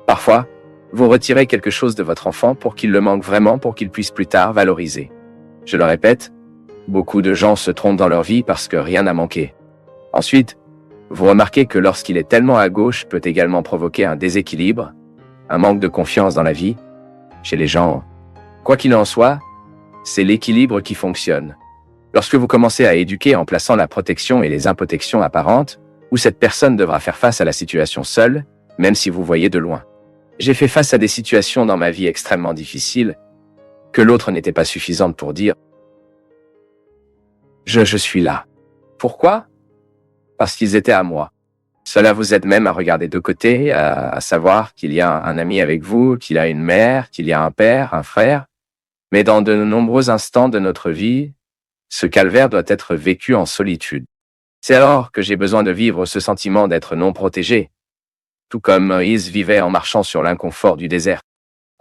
Parfois, vous retirez quelque chose de votre enfant pour qu'il le manque vraiment pour qu'il puisse plus tard valoriser. Je le répète, beaucoup de gens se trompent dans leur vie parce que rien n'a manqué. Ensuite, vous remarquez que lorsqu'il est tellement à gauche peut également provoquer un déséquilibre, un manque de confiance dans la vie, chez les gens. Quoi qu'il en soit, c'est l'équilibre qui fonctionne. Lorsque vous commencez à éduquer en plaçant la protection et les improtections apparentes, où cette personne devra faire face à la situation seule, même si vous voyez de loin. J'ai fait face à des situations dans ma vie extrêmement difficiles, que l'autre n'était pas suffisante pour dire « Je suis là ». Pourquoi? Parce qu'ils étaient à moi. Cela vous aide même à regarder de côté, à savoir qu'il y a un ami avec vous, qu'il y a une mère, qu'il y a un père, un frère. Mais dans de nombreux instants de notre vie, ce calvaire doit être vécu en solitude. C'est alors que j'ai besoin de vivre ce sentiment d'être non protégé, tout comme Moïse vivait en marchant sur l'inconfort du désert.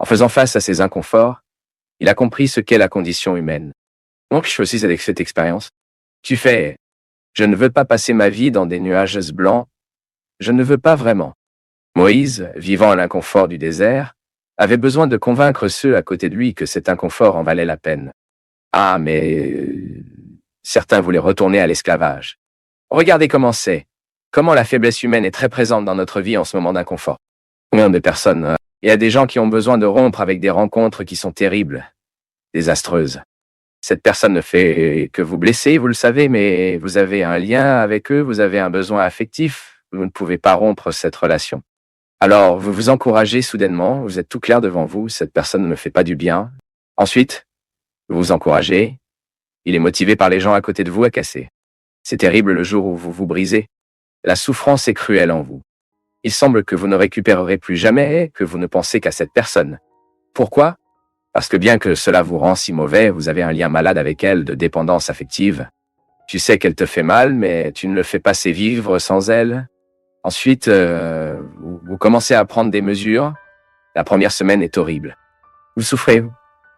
En faisant face à ces inconforts, il a compris ce qu'est la condition humaine. Donc je fais aussi avec cette expérience. Je ne veux pas passer ma vie dans des nuages blancs, je ne veux pas vraiment. Moïse, vivant à l'inconfort du désert, avait besoin de convaincre ceux à côté de lui que cet inconfort en valait la peine. Ah, mais certains voulaient retourner à l'esclavage. Regardez comment la faiblesse humaine est très présente dans notre vie en ce moment d'inconfort. Combien de personnes, il y a des gens qui ont besoin de rompre avec des rencontres qui sont terribles, désastreuses. Cette personne ne fait que vous blesser, vous le savez, mais vous avez un lien avec eux, vous avez un besoin affectif, vous ne pouvez pas rompre cette relation. Alors, vous vous encouragez soudainement, vous êtes tout clair devant vous, cette personne ne me fait pas du bien. Ensuite, vous vous encouragez, il est motivé par les gens à côté de vous à casser. C'est terrible le jour où vous vous brisez. La souffrance est cruelle en vous. Il semble que vous ne récupérerez plus jamais, que vous ne pensez qu'à cette personne. Pourquoi? Parce que bien que cela vous rend si mauvais, vous avez un lien malade avec elle de dépendance affective. Tu sais qu'elle te fait mal, mais tu ne le fais pas assez vivre sans elle. Ensuite, vous commencez à prendre des mesures. La première semaine est horrible. Vous souffrez,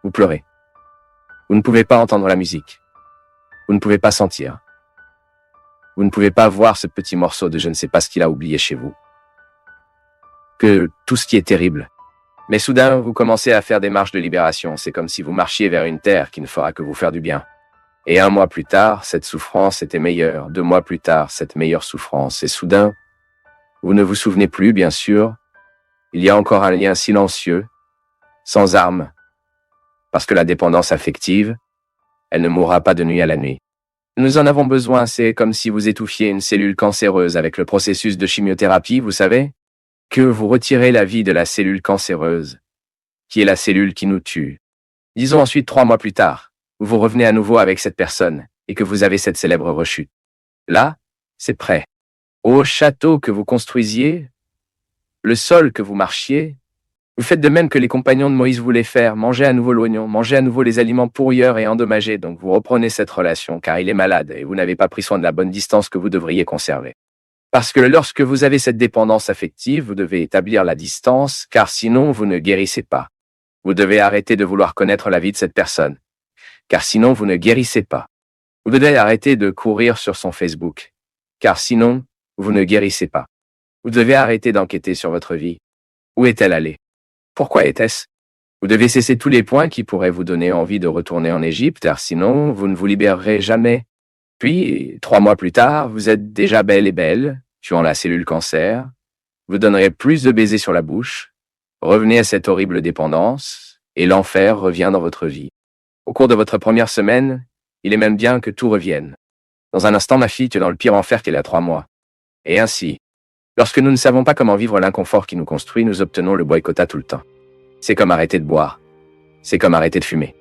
vous pleurez. Vous ne pouvez pas entendre la musique. Vous ne pouvez pas sentir. Vous ne pouvez pas voir ce petit morceau de je ne sais pas ce qu'il a oublié chez vous. Que tout ce qui est terrible. Mais soudain, vous commencez à faire des marches de libération. C'est comme si vous marchiez vers une terre qui ne fera que vous faire du bien. Et 1 mois plus tard, cette souffrance était meilleure. 2 mois plus tard, cette meilleure souffrance. Et soudain, vous ne vous souvenez plus, bien sûr. Il y a encore un lien silencieux, sans armes. Parce que la dépendance affective, elle ne mourra pas de nuit à la nuit. Nous en avons besoin, c'est comme si vous étouffiez une cellule cancéreuse avec le processus de chimiothérapie, vous savez, que vous retirez la vie de la cellule cancéreuse, qui est la cellule qui nous tue. Disons ensuite 3 mois plus tard, où vous revenez à nouveau avec cette personne et que vous avez cette célèbre rechute. Là, c'est prêt. Au château que vous construisiez, le sol que vous marchiez, vous faites de même que les compagnons de Moïse voulaient faire, manger à nouveau l'oignon, manger à nouveau les aliments pourrieurs et endommagés, donc vous reprenez cette relation car il est malade et vous n'avez pas pris soin de la bonne distance que vous devriez conserver. Parce que lorsque vous avez cette dépendance affective, vous devez établir la distance car sinon vous ne guérissez pas. Vous devez arrêter de vouloir connaître la vie de cette personne, car sinon vous ne guérissez pas. Vous devez arrêter de courir sur son Facebook, car sinon vous ne guérissez pas. Vous devez arrêter d'enquêter sur votre vie. Où est-elle allée? Pourquoi était-ce? Vous devez cesser tous les points qui pourraient vous donner envie de retourner en Égypte, car sinon, vous ne vous libérerez jamais. Puis, 3 mois plus tard, vous êtes déjà belle et belle, tuant la cellule cancer. Vous donnerez plus de baisers sur la bouche. Revenez à cette horrible dépendance, et l'enfer revient dans votre vie. Au cours de votre première semaine, il est même bien que tout revienne. Dans un instant, ma fille, tu es dans le pire enfer qu'il y a 3 mois. Et ainsi, lorsque nous ne savons pas comment vivre l'inconfort qui nous construit, nous obtenons le boycottat tout le temps. C'est comme arrêter de boire. C'est comme arrêter de fumer.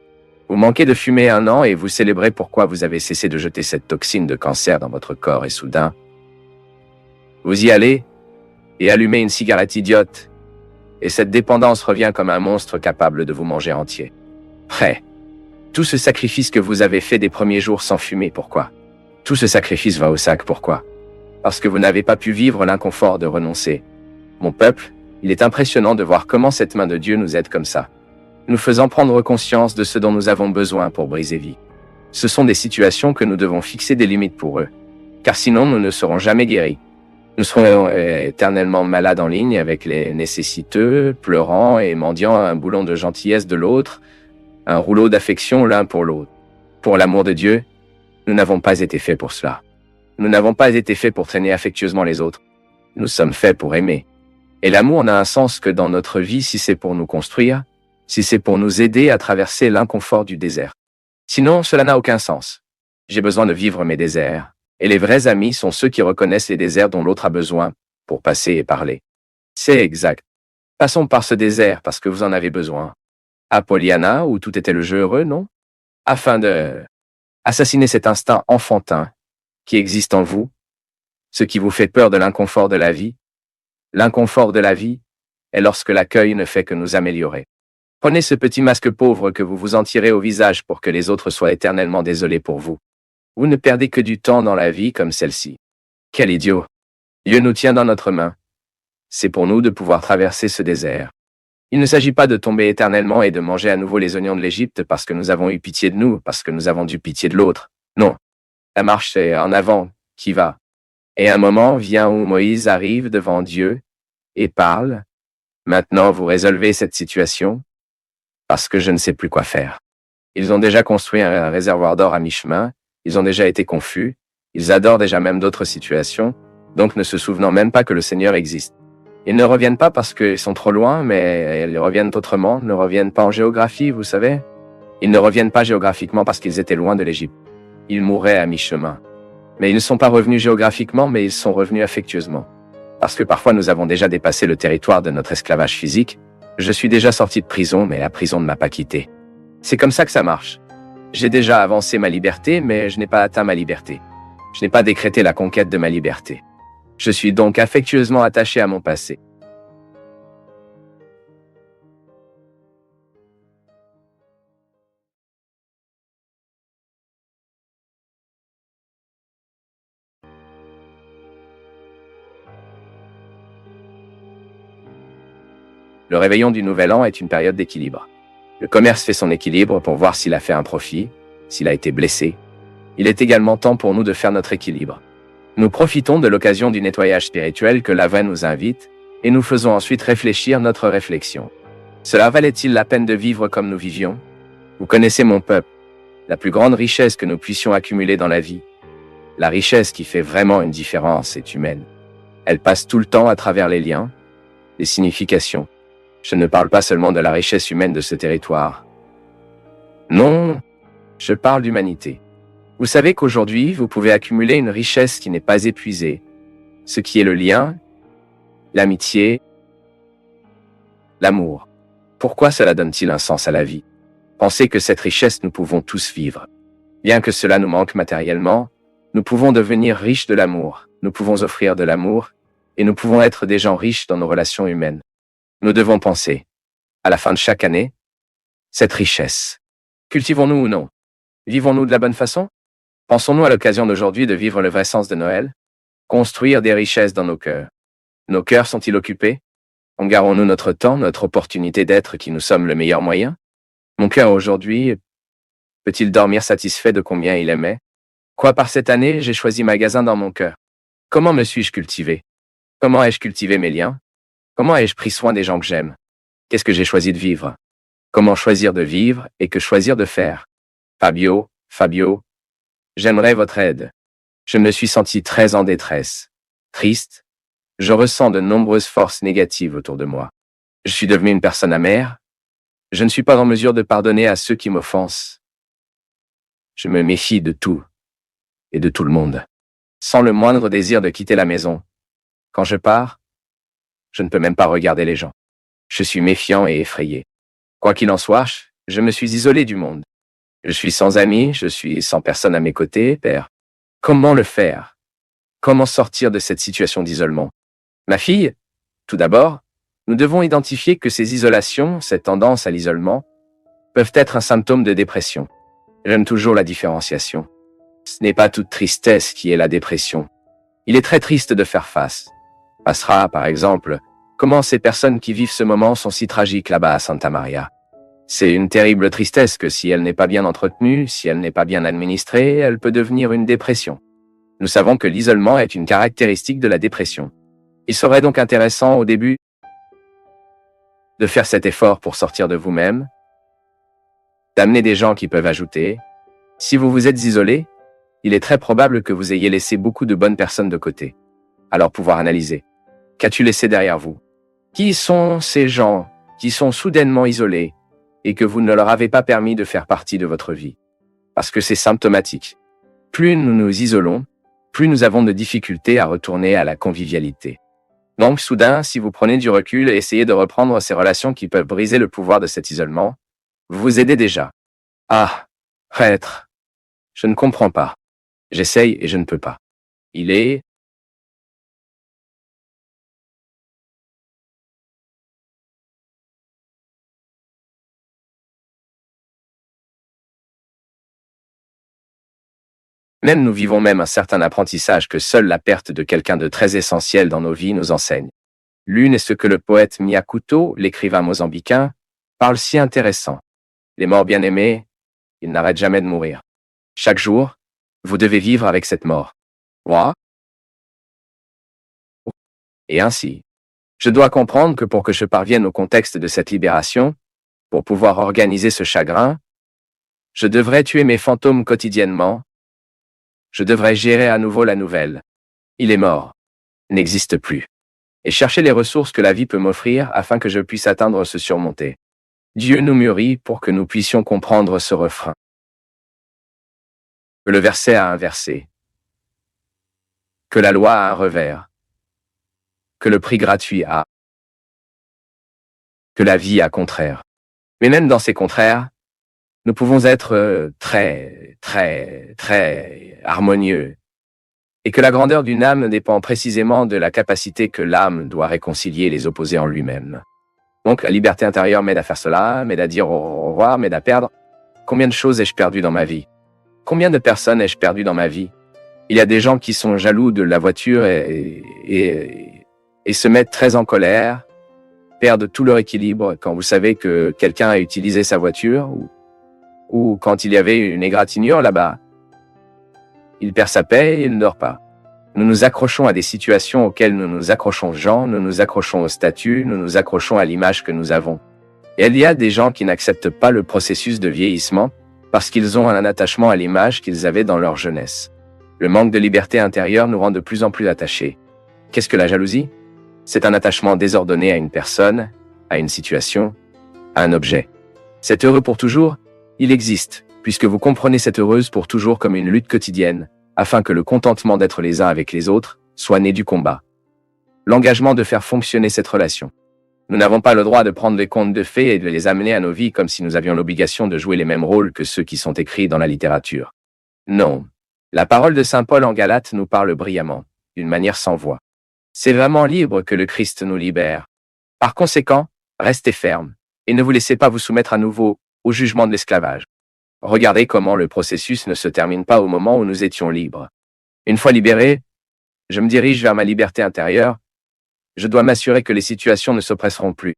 Vous manquez de fumer 1 an et vous célébrez pourquoi vous avez cessé de jeter cette toxine de cancer dans votre corps et soudain, vous y allez et allumez une cigarette idiote et cette dépendance revient comme un monstre capable de vous manger entier. Prêt. Tout ce sacrifice que vous avez fait des premiers jours sans fumer, pourquoi? Tout ce sacrifice va au sac, pourquoi? Parce que vous n'avez pas pu vivre l'inconfort de renoncer. Mon peuple, il est impressionnant de voir comment cette main de Dieu nous aide comme ça, nous faisant prendre conscience de ce dont nous avons besoin pour briser vie. Ce sont des situations que nous devons fixer des limites pour eux, car sinon nous ne serons jamais guéris. Nous serons éternellement malades en ligne avec les nécessiteux, pleurant et mendiant un boulon de gentillesse de l'autre, un rouleau d'affection l'un pour l'autre. Pour l'amour de Dieu, nous n'avons pas été faits pour cela. Nous n'avons pas été faits pour traîner affectueusement les autres. Nous sommes faits pour aimer. Et l'amour n'a un sens que dans notre vie si c'est pour nous construire, si c'est pour nous aider à traverser l'inconfort du désert. Sinon, cela n'a aucun sens. J'ai besoin de vivre mes déserts. Et les vrais amis sont ceux qui reconnaissent les déserts dont l'autre a besoin pour passer et parler. C'est exact. Passons par ce désert parce que vous en avez besoin. Apollyanna, où tout était le jeu heureux, non? Afin de assassiner cet instinct enfantin qui existe en vous, ce qui vous fait peur de l'inconfort de la vie. L'inconfort de la vie est lorsque l'accueil ne fait que nous améliorer. Prenez ce petit masque pauvre que vous vous en tirez au visage pour que les autres soient éternellement désolés pour vous. Vous ne perdez que du temps dans la vie comme celle-ci. Quel idiot! Dieu nous tient dans notre main. C'est pour nous de pouvoir traverser ce désert. Il ne s'agit pas de tomber éternellement et de manger à nouveau les oignons de l'Égypte parce que nous avons eu pitié de nous, parce que nous avons eu pitié de l'autre. Non. La marche, c'est en avant qui va. Et un moment vient où Moïse arrive devant Dieu et parle. Maintenant, vous résolvez cette situation parce que je ne sais plus quoi faire. Ils ont déjà construit un réservoir d'or à mi-chemin. Ils ont déjà été confus, ils adorent déjà même d'autres situations, donc ne se souvenant même pas que le Seigneur existe. Ils ne reviennent pas parce qu'ils sont trop loin, mais ils reviennent autrement, ne reviennent pas en géographie, vous savez. Ils ne reviennent pas géographiquement parce qu'ils étaient loin de l'Égypte. Ils mourraient à mi-chemin. Mais ils ne sont pas revenus géographiquement, mais ils sont revenus affectueusement. Parce que parfois nous avons déjà dépassé le territoire de notre esclavage physique. Je suis déjà sorti de prison, mais la prison ne m'a pas quitté. C'est comme ça que ça marche. J'ai déjà avancé ma liberté, mais je n'ai pas atteint ma liberté. Je n'ai pas décrété la conquête de ma liberté. Je suis donc affectueusement attaché à mon passé. Le réveillon du Nouvel An est une période d'équilibre. Le commerce fait son équilibre pour voir s'il a fait un profit, s'il a été blessé. Il est également temps pour nous de faire notre équilibre. Nous profitons de l'occasion du nettoyage spirituel que l'Avent nous invite et nous faisons ensuite réfléchir notre réflexion. Cela valait-il la peine de vivre comme nous vivions? Vous connaissez mon peuple. La plus grande richesse que nous puissions accumuler dans la vie, la richesse qui fait vraiment une différence est humaine. Elle passe tout le temps à travers les liens, les significations. Je ne parle pas seulement de la richesse humaine de ce territoire. Non, je parle d'humanité. Vous savez qu'aujourd'hui, vous pouvez accumuler une richesse qui n'est pas épuisée, ce qui est le lien, l'amitié, l'amour. Pourquoi cela donne-t-il un sens à la vie? Pensez que cette richesse nous pouvons tous vivre. Bien que cela nous manque matériellement, nous pouvons devenir riches de l'amour, nous pouvons offrir de l'amour, et nous pouvons être des gens riches dans nos relations humaines. Nous devons penser, à la fin de chaque année, cette richesse. Cultivons-nous ou non? Vivons-nous de la bonne façon? Pensons-nous à l'occasion d'aujourd'hui de vivre le vrai sens de Noël? Construire des richesses dans nos cœurs. Nos cœurs sont-ils occupés? Garons-nous notre temps, notre opportunité d'être qui nous sommes le meilleur moyen? Mon cœur aujourd'hui, peut-il dormir satisfait de combien il aimait? Quoi par cette année, j'ai choisi magasin dans mon cœur? Comment me suis-je cultivé? Comment ai-je cultivé mes liens? Comment ai-je pris soin des gens que j'aime? Qu'est-ce que j'ai choisi de vivre? Comment choisir de vivre et que choisir de faire? Fabio, j'aimerais votre aide. Je me suis senti très en détresse, triste. Je ressens de nombreuses forces négatives autour de moi. Je suis devenu une personne amère. Je ne suis pas en mesure de pardonner à ceux qui m'offensent. Je me méfie de tout et de tout le monde, sans le moindre désir de quitter la maison. Quand je pars, je ne peux même pas regarder les gens. Je suis méfiant et effrayé. Quoi qu'il en soit, je me suis isolé du monde. Je suis sans amis, je suis sans personne à mes côtés, père. Comment le faire? Comment sortir de cette situation d'isolement? Ma fille, tout d'abord, nous devons identifier que ces isolations, cette tendance à l'isolement, peuvent être un symptôme de dépression. J'aime toujours la différenciation. Ce n'est pas toute tristesse qui est la dépression. Il est très triste de faire face. Passera, par exemple, comment ces personnes qui vivent ce moment sont si tragiques là-bas à Santa Maria. C'est une terrible tristesse que si elle n'est pas bien entretenue, si elle n'est pas bien administrée, elle peut devenir une dépression. Nous savons que l'isolement est une caractéristique de la dépression. Il serait donc intéressant au début de faire cet effort pour sortir de vous-même, d'amener des gens qui peuvent ajouter. Si vous vous êtes isolé, il est très probable que vous ayez laissé beaucoup de bonnes personnes de côté. Alors pouvoir analyser. Qu'as-tu laissé derrière vous? Qui sont ces gens qui sont soudainement isolés et que vous ne leur avez pas permis de faire partie de votre vie? Parce que c'est symptomatique. Plus nous nous isolons, plus nous avons de difficultés à retourner à la convivialité. Donc, soudain, si vous prenez du recul et essayez de reprendre ces relations qui peuvent briser le pouvoir de cet isolement, vous vous aidez déjà. Ah, prêtre, je ne comprends pas. J'essaye et je ne peux pas. Il est... Même nous vivons même un certain apprentissage que seule la perte de quelqu'un de très essentiel dans nos vies nous enseigne. L'une est ce que le poète Miyakuto, l'écrivain mozambicain, parle si intéressant. Les morts bien-aimés, ils n'arrêtent jamais de mourir. Chaque jour, vous devez vivre avec cette mort. Moi? Et ainsi. Je dois comprendre que pour que je parvienne au contexte de cette libération, pour pouvoir organiser ce chagrin, je devrais tuer mes fantômes quotidiennement. Je devrais gérer à nouveau la nouvelle. Il est mort. N'existe plus. Et chercher les ressources que la vie peut m'offrir afin que je puisse atteindre ce surmonter. Dieu nous mûrit pour que nous puissions comprendre ce refrain. Que le verset a un verset. Que la loi a un revers. Que le prix gratuit a. Que la vie a contraire. Mais même dans ces contraires, nous pouvons être très harmonieux. Et que la grandeur d'une âme dépend précisément de la capacité que l'âme doit réconcilier les opposés en lui-même. Donc la liberté intérieure m'aide à faire cela, m'aide à dire au revoir, m'aide à perdre. Combien de choses ai-je perdu dans ma vie? Combien de personnes ai-je perdu dans ma vie? Il y a des gens qui sont jaloux de la voiture et se mettent très en colère, perdent tout leur équilibre quand vous savez que quelqu'un a utilisé sa voiture ou quand il y avait une égratignure là-bas. Il perd sa paix et il ne dort pas. Nous nous accrochons à des situations auxquelles nous nous accrochons aux gens, nous nous accrochons au statut, nous nous accrochons à l'image que nous avons. Et il y a des gens qui n'acceptent pas le processus de vieillissement parce qu'ils ont un attachement à l'image qu'ils avaient dans leur jeunesse. Le manque de liberté intérieure nous rend de plus en plus attachés. Qu'est-ce que la jalousie? C'est un attachement désordonné à une personne, à une situation, à un objet. Cet heureux pour toujours, il existe, puisque vous comprenez cette heureuse pour toujours comme une lutte quotidienne, afin que le contentement d'être les uns avec les autres soit né du combat. L'engagement de faire fonctionner cette relation. Nous n'avons pas le droit de prendre des contes de fées et de les amener à nos vies comme si nous avions l'obligation de jouer les mêmes rôles que ceux qui sont écrits dans la littérature. Non. La parole de saint Paul en Galates nous parle brillamment, d'une manière sans voix. C'est vraiment libre que le Christ nous libère. Par conséquent, restez fermes, et ne vous laissez pas vous soumettre à nouveau au jugement de l'esclavage. Regardez comment le processus ne se termine pas au moment où nous étions libres. Une fois libéré, je me dirige vers ma liberté intérieure. Je dois m'assurer que les situations ne s'oppresseront plus.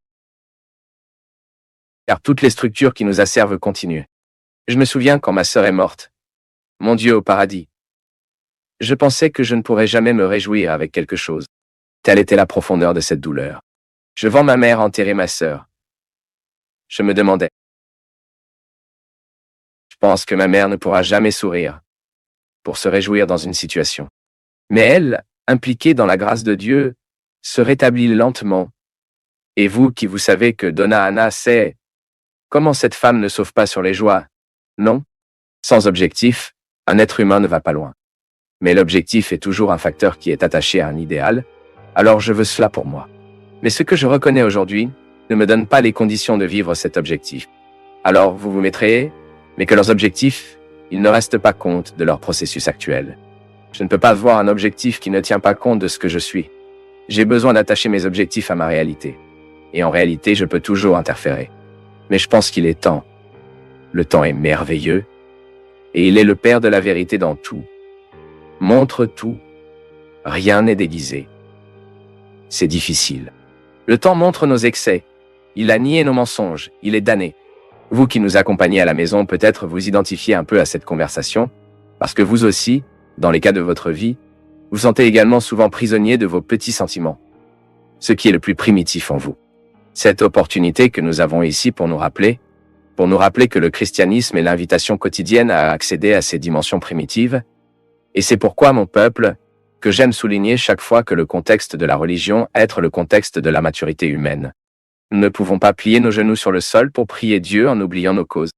Car toutes les structures qui nous asservent continuent. Je me souviens quand ma sœur est morte. Mon Dieu au paradis. Je pensais que je ne pourrais jamais me réjouir avec quelque chose. Telle était la profondeur de cette douleur. Je vends ma mère enterrer ma sœur. Je me demandais, pense que ma mère ne pourra jamais sourire pour se réjouir dans une situation. Mais elle, impliquée dans la grâce de Dieu, se rétablit lentement. Et vous qui vous savez que Donna Anna sait comment cette femme ne sauve pas sur les joies. Non. Sans objectif, un être humain ne va pas loin. Mais l'objectif est toujours un facteur qui est attaché à un idéal, alors je veux cela pour moi. Mais ce que je reconnais aujourd'hui ne me donne pas les conditions de vivre cet objectif. Alors vous vous mettrez, mais que leurs objectifs, ils ne restent pas compte de leur processus actuel. Je ne peux pas voir un objectif qui ne tient pas compte de ce que je suis. J'ai besoin d'attacher mes objectifs à ma réalité. Et en réalité, je peux toujours interférer. Mais je pense qu'il est temps. Le temps est merveilleux. Et il est le Père de la vérité dans tout. Montre tout. Rien n'est déguisé. C'est difficile. Le temps montre nos excès. Il a nié nos mensonges. Il est damné. Vous qui nous accompagnez à la maison, peut-être vous identifiez un peu à cette conversation, parce que vous aussi, dans les cas de votre vie, vous sentez également souvent prisonnier de vos petits sentiments. Ce qui est le plus primitif en vous. Cette opportunité que nous avons ici pour nous rappeler que le christianisme est l'invitation quotidienne à accéder à ces dimensions primitives, et c'est pourquoi mon peuple, que j'aime souligner chaque fois que le contexte de la religion est le contexte de la maturité humaine. Nous ne pouvons pas plier nos genoux sur le sol pour prier Dieu en oubliant nos causes.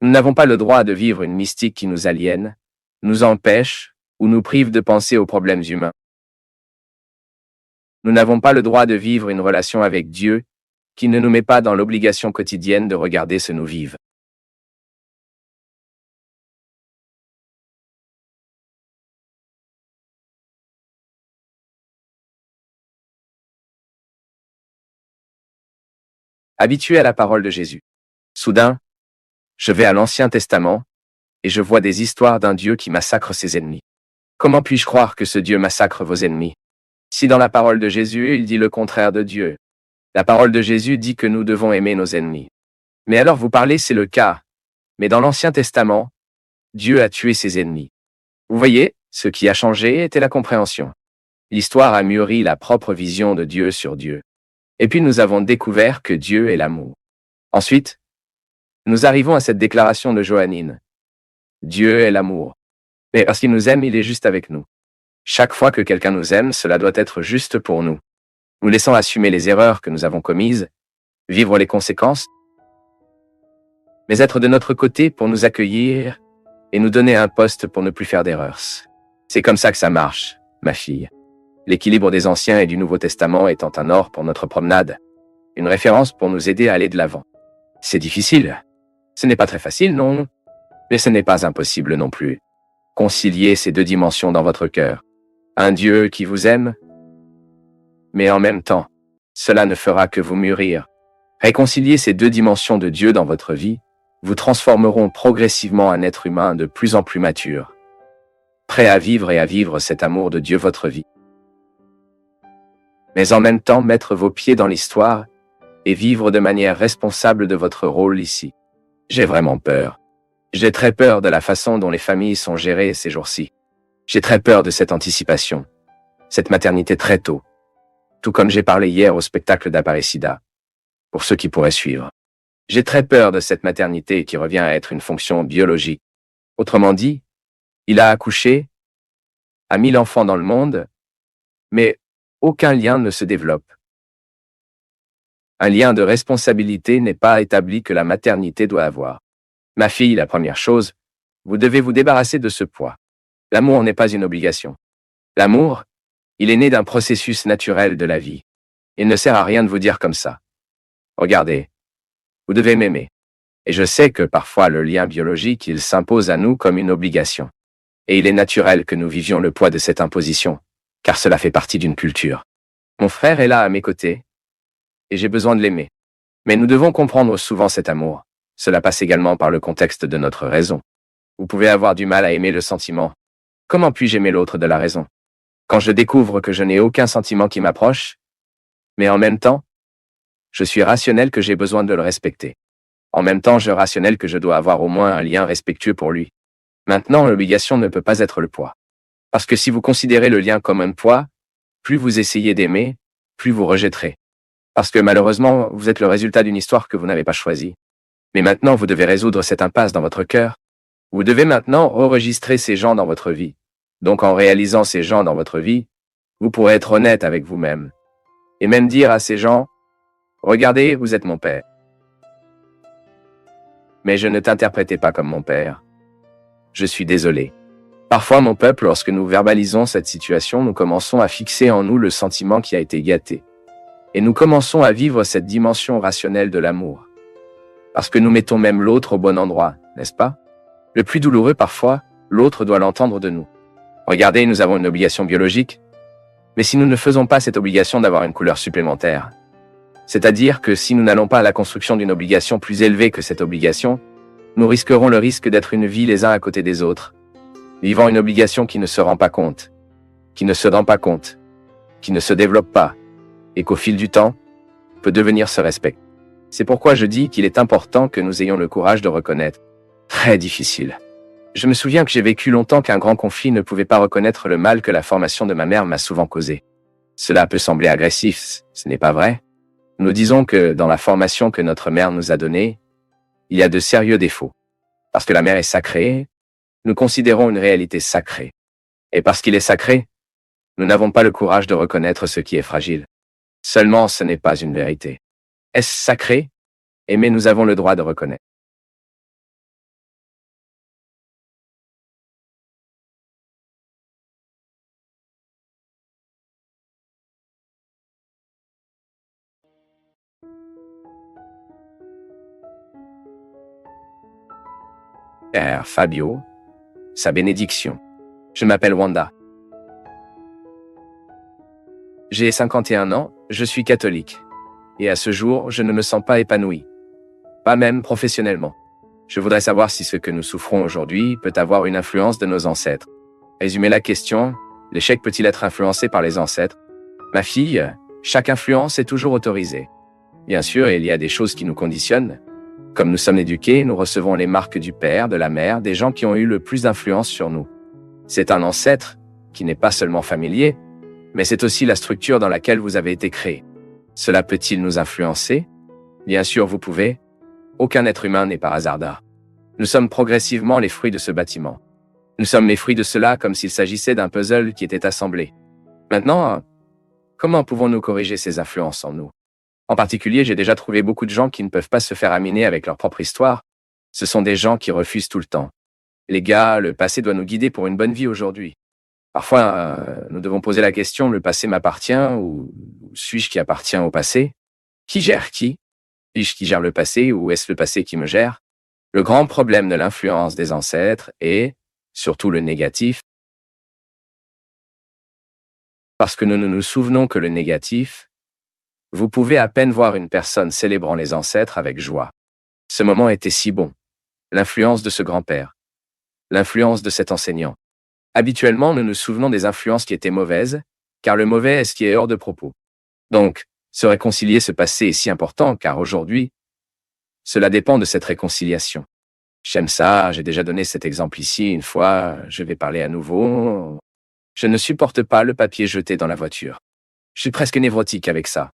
Nous n'avons pas le droit de vivre une mystique qui nous aliène, nous empêche ou nous prive de penser aux problèmes humains. Nous n'avons pas le droit de vivre une relation avec Dieu qui ne nous met pas dans l'obligation quotidienne de regarder ce nous vivre. Habitué à la parole de Jésus. Soudain, je vais à l'Ancien Testament et je vois des histoires d'un Dieu qui massacre ses ennemis. Comment puis-je croire que ce Dieu massacre vos ennemis? Si dans la parole de Jésus, il dit le contraire de Dieu. La parole de Jésus dit que nous devons aimer nos ennemis. Mais alors vous parlez, c'est le cas. Mais dans l'Ancien Testament, Dieu a tué ses ennemis. Vous voyez, ce qui a changé était la compréhension. L'histoire a mûri la propre vision de Dieu sur Dieu. Et puis nous avons découvert que Dieu est l'amour. Ensuite, nous arrivons à cette déclaration de Johannine. Dieu est l'amour. Mais parce qu'il nous aime, il est juste avec nous. Chaque fois que quelqu'un nous aime, cela doit être juste pour nous. Nous laissons assumer les erreurs que nous avons commises, vivre les conséquences, mais être de notre côté pour nous accueillir et nous donner un poste pour ne plus faire d'erreurs. C'est comme ça que ça marche, ma fille. L'équilibre des Anciens et du Nouveau Testament étant un or pour notre promenade, une référence pour nous aider à aller de l'avant. C'est difficile. Ce n'est pas très facile, non, mais ce n'est pas impossible non plus. Conciliez ces deux dimensions dans votre cœur. Un Dieu qui vous aime, mais en même temps, cela ne fera que vous mûrir. Réconcilier ces deux dimensions de Dieu dans votre vie, vous transformeront progressivement un être humain de plus en plus mature, prêt à vivre et à vivre cet amour de Dieu votre vie. Mais en même temps mettre vos pieds dans l'histoire et vivre de manière responsable de votre rôle ici. J'ai vraiment peur. J'ai très peur de la façon dont les familles sont gérées ces jours-ci. J'ai très peur de cette anticipation, cette maternité très tôt, tout comme j'ai parlé hier au spectacle d'Aparecida, pour ceux qui pourraient suivre. J'ai très peur de cette maternité qui revient à être une fonction biologique. Autrement dit, il a accouché, a mis l'enfant dans le monde, mais aucun lien ne se développe. Un lien de responsabilité n'est pas établi que la maternité doit avoir. Ma fille, la première chose, vous devez vous débarrasser de ce poids. L'amour n'est pas une obligation. L'amour, il est né d'un processus naturel de la vie. Il ne sert à rien de vous dire comme ça. Regardez, vous devez m'aimer. Et je sais que parfois le lien biologique, il s'impose à nous comme une obligation. Et il est naturel que nous vivions le poids de cette imposition, car cela fait partie d'une culture. Mon frère est là à mes côtés, et j'ai besoin de l'aimer. Mais nous devons comprendre souvent cet amour. Cela passe également par le contexte de notre raison. Vous pouvez avoir du mal à aimer le sentiment. Comment puis-je aimer l'autre de la raison? Quand je découvre que je n'ai aucun sentiment qui m'approche, mais en même temps, je suis rationnel que j'ai besoin de le respecter. En même temps, je rationnel que je dois avoir au moins un lien respectueux pour lui. Maintenant, l'obligation ne peut pas être le poids. Parce que si vous considérez le lien comme un poids, plus vous essayez d'aimer, plus vous rejetterez. Parce que malheureusement, vous êtes le résultat d'une histoire que vous n'avez pas choisie. Mais maintenant, vous devez résoudre cette impasse dans votre cœur Vous devez maintenant enregistrer ces gens dans votre vie. Donc en réalisant ces gens dans votre vie, vous pourrez être honnête avec vous-même. Et même dire à ces gens, regardez, vous êtes mon père. Mais je ne t'interprétais pas comme mon père. Je suis désolé. Parfois, mon peuple, lorsque nous verbalisons cette situation, nous commençons à fixer en nous le sentiment qui a été gâté. Et nous commençons à vivre cette dimension rationnelle de l'amour. Parce que nous mettons même l'autre au bon endroit, n'est-ce pas? Le plus douloureux parfois, l'autre doit l'entendre de nous. Regardez, nous avons une obligation biologique. Mais si nous ne faisons pas cette obligation d'avoir une couleur supplémentaire, c'est-à-dire que si nous n'allons pas à la construction d'une obligation plus élevée que cette obligation, nous risquerons le risque d'être une vie les uns à côté des autres, vivant une obligation qui ne se rend pas compte, qui ne se rend pas compte, qui ne se développe pas, et qu'au fil du temps, peut devenir ce respect. C'est pourquoi je dis qu'il est important que nous ayons le courage de reconnaître. Très difficile. Je me souviens que j'ai vécu longtemps qu'un grand conflit ne pouvait pas reconnaître le mal que la formation de ma mère m'a souvent causé. Cela peut sembler agressif, ce n'est pas vrai. Nous disons que dans la formation que notre mère nous a donnée, il y a de sérieux défauts. Parce que la mère est sacrée, nous considérons une réalité sacrée. Et parce qu'il est sacré, nous n'avons pas le courage de reconnaître ce qui est fragile. Seulement, ce n'est pas une vérité. Est-ce sacré? Mais nous avons le droit de reconnaître. Père Fabio, sa bénédiction. Je m'appelle Wanda. J'ai 51 ans, je suis catholique. Et à ce jour, je ne me sens pas épanoui. Pas même professionnellement. Je voudrais savoir si ce que nous souffrons aujourd'hui peut avoir une influence de nos ancêtres. Résumer la question, l'échec peut-il être influencé par les ancêtres? Ma fille, chaque influence est toujours autorisée. Bien sûr, il y a des choses qui nous conditionnent. Comme nous sommes éduqués, nous recevons les marques du père, de la mère, des gens qui ont eu le plus d'influence sur nous. C'est un ancêtre qui n'est pas seulement familier, mais c'est aussi la structure dans laquelle vous avez été créé. Cela peut-il nous influencer? Bien sûr, vous pouvez. Aucun être humain n'est par hasardard. Nous sommes progressivement les fruits de ce bâtiment. Nous sommes les fruits de cela comme s'il s'agissait d'un puzzle qui était assemblé. Maintenant, comment pouvons-nous corriger ces influences en nous? En particulier, j'ai déjà trouvé beaucoup de gens qui ne peuvent pas se faire aminer avec leur propre histoire. Ce sont des gens qui refusent tout le temps. Les gars, le passé doit nous guider pour une bonne vie aujourd'hui. Parfois, nous devons poser la question, le passé m'appartient ou suis-je qui appartient au passé? Qui gère qui? Suis-je qui gère le passé ou est-ce le passé qui me gère? Le grand problème de l'influence des ancêtres est, surtout le négatif, parce que nous ne nous souvenons que le négatif, vous pouvez à peine voir une personne célébrant les ancêtres avec joie. Ce moment était si bon. L'influence de ce grand-père. L'influence de cet enseignant. Habituellement, nous nous souvenons des influences qui étaient mauvaises, car le mauvais est ce qui est hors de propos. Donc, se réconcilier ce passé est si important, car aujourd'hui, cela dépend de cette réconciliation. J'aime ça, j'ai déjà donné cet exemple ici une fois, je vais parler à nouveau. Je ne supporte pas le papier jeté dans la voiture. Je suis presque névrotique avec ça.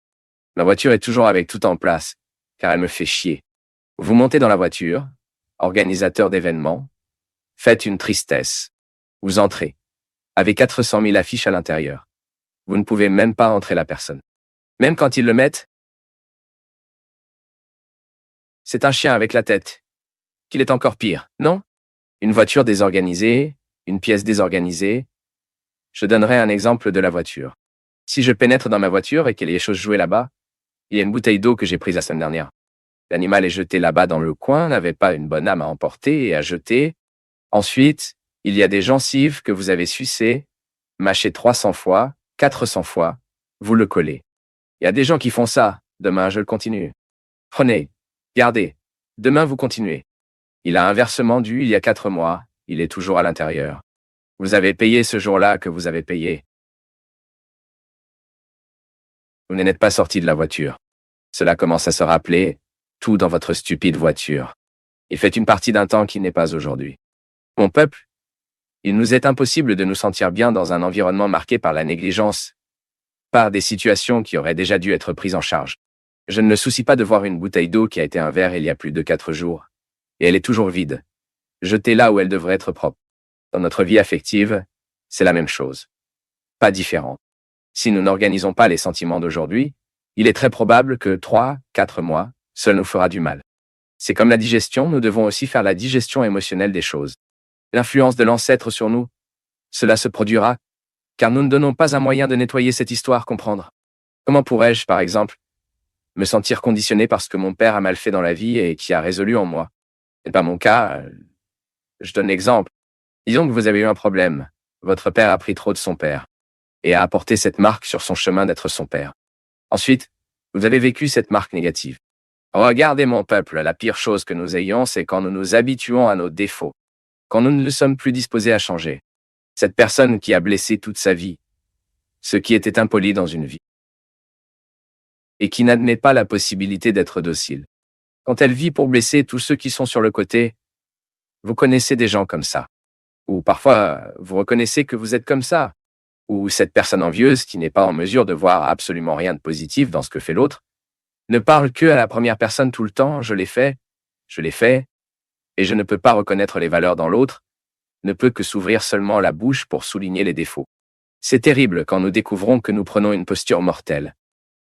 Ma voiture est toujours avec tout en place, car elle me fait chier. Vous montez dans la voiture, organisateur d'événements, faites une tristesse. Vous entrez, avec 400 000 affiches à l'intérieur. Vous ne pouvez même pas entrer la personne. Même quand ils le mettent, c'est un chien avec la tête. Qu'il est encore pire, non? Une voiture désorganisée, une pièce désorganisée. Je donnerai un exemple de la voiture. Si je pénètre dans ma voiture et qu'il y ait des choses jouées là-bas, il y a une bouteille d'eau que j'ai prise la semaine dernière. L'animal est jeté là-bas dans le coin, n'avait pas une bonne âme à emporter et à jeter. Ensuite, il y a des gencives que vous avez sucées, mâchées 300 fois, 400 fois, vous le collez. Il y a des gens qui font ça, demain je le continue. Prenez, gardez, demain vous continuez. Il a inversement dû il y a 4 mois, il est toujours à l'intérieur. Vous avez payé ce jour-là que vous avez payé. Vous n'êtes pas sorti de la voiture. Cela commence à se rappeler, tout dans votre stupide voiture. Il fait une partie d'un temps qui n'est pas aujourd'hui. Mon peuple, il nous est impossible de nous sentir bien dans un environnement marqué par la négligence, par des situations qui auraient déjà dû être prises en charge. Je ne me soucie pas de voir une bouteille d'eau qui a été un verre il y a plus de 4 jours, et elle est toujours vide. jetée là où elle devrait être propre. Dans notre vie affective, c'est la même chose. Pas différent. Si nous n'organisons pas les sentiments d'aujourd'hui, il est très probable que 3, 4 mois, cela nous fera du mal. C'est comme la digestion, nous devons aussi faire la digestion émotionnelle des choses. L'influence de l'ancêtre sur nous, cela se produira, car nous ne donnons pas un moyen de nettoyer cette histoire, comprendre. Comment pourrais-je, par exemple, me sentir conditionné parce que mon père a mal fait dans la vie et qui a résolu en moi? Ce n'est pas mon cas. Je donne l'exemple. Disons que vous avez eu un problème. Votre père a pris trop de son père et a apporté cette marque sur son chemin d'être son père. Ensuite, vous avez vécu cette marque négative. Regardez mon peuple, la pire chose que nous ayons, c'est quand nous nous habituons à nos défauts, quand nous ne sommes plus disposés à changer. Cette personne qui a blessé toute sa vie, ce qui était impoli dans une vie, et qui n'admet pas la possibilité d'être docile. Quand elle vit pour blesser tous ceux qui sont sur le côté, vous connaissez des gens comme ça. Ou parfois, vous reconnaissez que vous êtes comme ça. Ou cette personne envieuse qui n'est pas en mesure de voir absolument rien de positif dans ce que fait l'autre, ne parle que à la première personne tout le temps, je l'ai fait, et je ne peux pas reconnaître les valeurs dans l'autre, ne peut que s'ouvrir seulement la bouche pour souligner les défauts. C'est terrible quand nous découvrons que nous prenons une posture mortelle.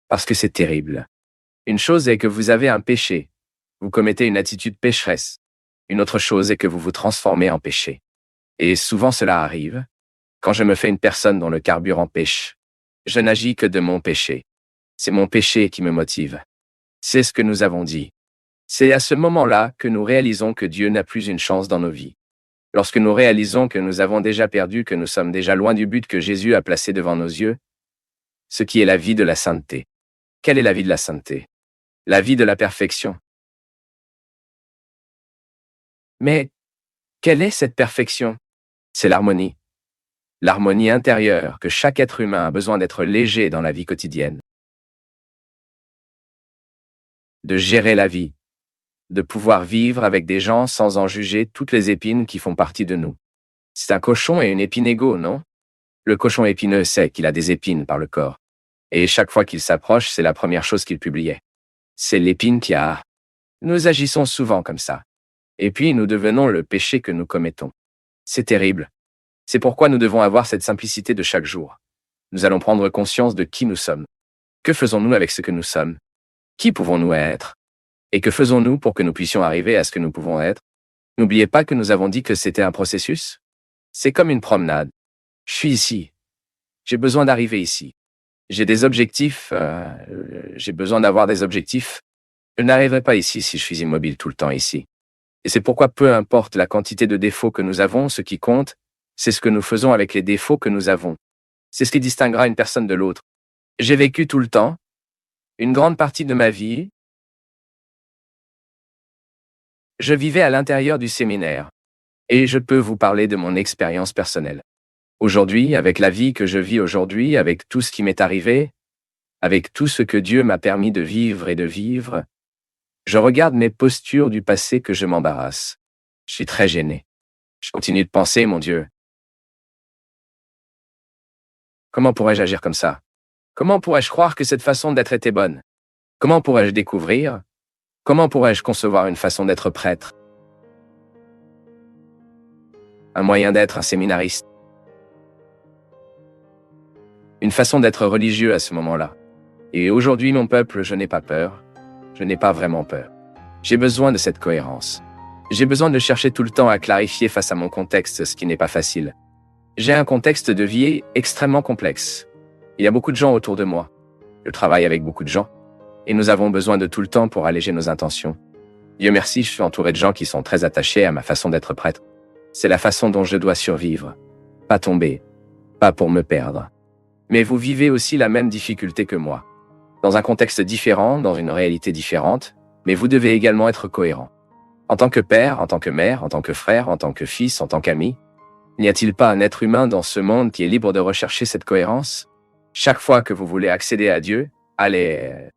Parce que c'est terrible. Une chose est que vous avez un péché. Vous commettez une attitude pécheresse. Une autre chose est que vous vous transformez en péché. Et souvent cela arrive. Quand je me fais une personne dont le carburant pêche, je n'agis que de mon péché. C'est mon péché qui me motive. C'est ce que nous avons dit. C'est à ce moment-là que nous réalisons que Dieu n'a plus une chance dans nos vies. Lorsque nous réalisons que nous avons déjà perdu, que nous sommes déjà loin du but que Jésus a placé devant nos yeux, ce qui est la vie de la sainteté. Quelle est la vie de la sainteté? La vie de la perfection. Mais quelle est cette perfection? C'est l'harmonie. L'harmonie intérieure que chaque être humain a besoin d'être léger dans la vie quotidienne. De gérer la vie. De pouvoir vivre avec des gens sans en juger toutes les épines qui font partie de nous. C'est un cochon et une épine égaux, non? Le cochon épineux sait qu'il a des épines par le corps. Et chaque fois qu'il s'approche, c'est la première chose qu'il publiait. C'est l'épine qui a. Nous agissons souvent comme ça. Et puis nous devenons le péché que nous commettons. C'est terrible. C'est pourquoi nous devons avoir cette simplicité de chaque jour. Nous allons prendre conscience de qui nous sommes. Que faisons-nous avec ce que nous sommes? Qui pouvons-nous être? Et que faisons-nous pour que nous puissions arriver à ce que nous pouvons être? N'oubliez pas que nous avons dit que c'était un processus. C'est comme une promenade. Je suis ici. J'ai besoin d'arriver ici. J'ai des objectifs. J'ai besoin d'avoir des objectifs. Je n'arriverai pas ici si je suis immobile tout le temps ici. Et c'est pourquoi peu importe la quantité de défauts que nous avons, ce qui compte, c'est ce que nous faisons avec les défauts que nous avons. C'est ce qui distinguera une personne de l'autre. J'ai vécu tout le temps, une grande partie de ma vie. Je vivais à l'intérieur du séminaire. Et je peux vous parler de mon expérience personnelle. Aujourd'hui, avec la vie que je vis aujourd'hui, avec tout ce qui m'est arrivé, avec tout ce que Dieu m'a permis de vivre et de vivre, je regarde mes postures du passé que je m'embarrasse. Je suis très gêné. Je continue de penser, mon Dieu. Comment pourrais-je agir comme ça? Comment pourrais-je croire que cette façon d'être était bonne? Comment pourrais-je découvrir? Comment pourrais-je concevoir une façon d'être prêtre? Un moyen d'être un séminariste? Une façon d'être religieux à ce moment-là. Et aujourd'hui, mon peuple, je n'ai pas peur. Je n'ai pas vraiment peur. J'ai besoin de cette cohérence. J'ai besoin de chercher tout le temps à clarifier face à mon contexte, ce qui n'est pas facile. J'ai un contexte de vie extrêmement complexe. Il y a beaucoup de gens autour de moi. Je travaille avec beaucoup de gens. Et nous avons besoin de tout le temps pour alléger nos intentions. Dieu merci, je suis entouré de gens qui sont très attachés à ma façon d'être prêtre. C'est la façon dont je dois survivre. Pas tomber. Pas pour me perdre. Mais vous vivez aussi la même difficulté que moi. Dans un contexte différent, dans une réalité différente, mais vous devez également être cohérent. En tant que père, en tant que mère, en tant que frère, en tant que fils, en tant qu'ami, n'y a-t-il pas un être humain dans ce monde qui est libre de rechercher cette cohérence? Chaque fois que vous voulez accéder à Dieu, allez.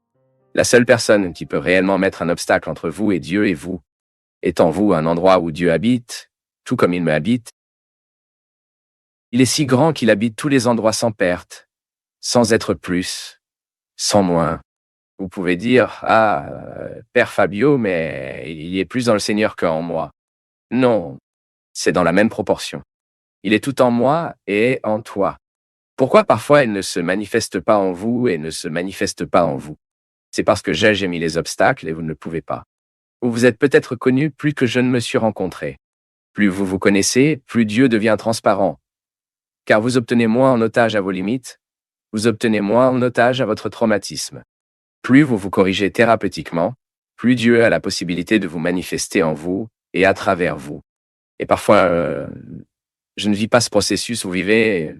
La seule personne qui peut réellement mettre un obstacle entre vous et Dieu et vous, étant vous un endroit où Dieu habite, tout comme il me habite. Il est si grand qu'il habite tous les endroits sans perte, sans être plus, sans moins. Vous pouvez dire, Père Fabio, mais il est plus dans le Seigneur qu'en moi. Non, C'est dans la même proportion. Il est tout en moi et en toi. Pourquoi parfois il ne se manifeste pas en vous et ne se manifeste pas en vous? C'est parce que j'ai mis les obstacles et vous ne le pouvez pas. Ou vous êtes peut-être connu plus que je ne me suis rencontré. Plus vous vous connaissez, plus Dieu devient transparent. Car vous obtenez moins en otage à vos limites, vous obtenez moins en otage à votre traumatisme. Plus vous vous corrigez thérapeutiquement, plus Dieu a la possibilité de vous manifester en vous et à travers vous. Et parfois, je ne vis pas ce processus, vous vivez,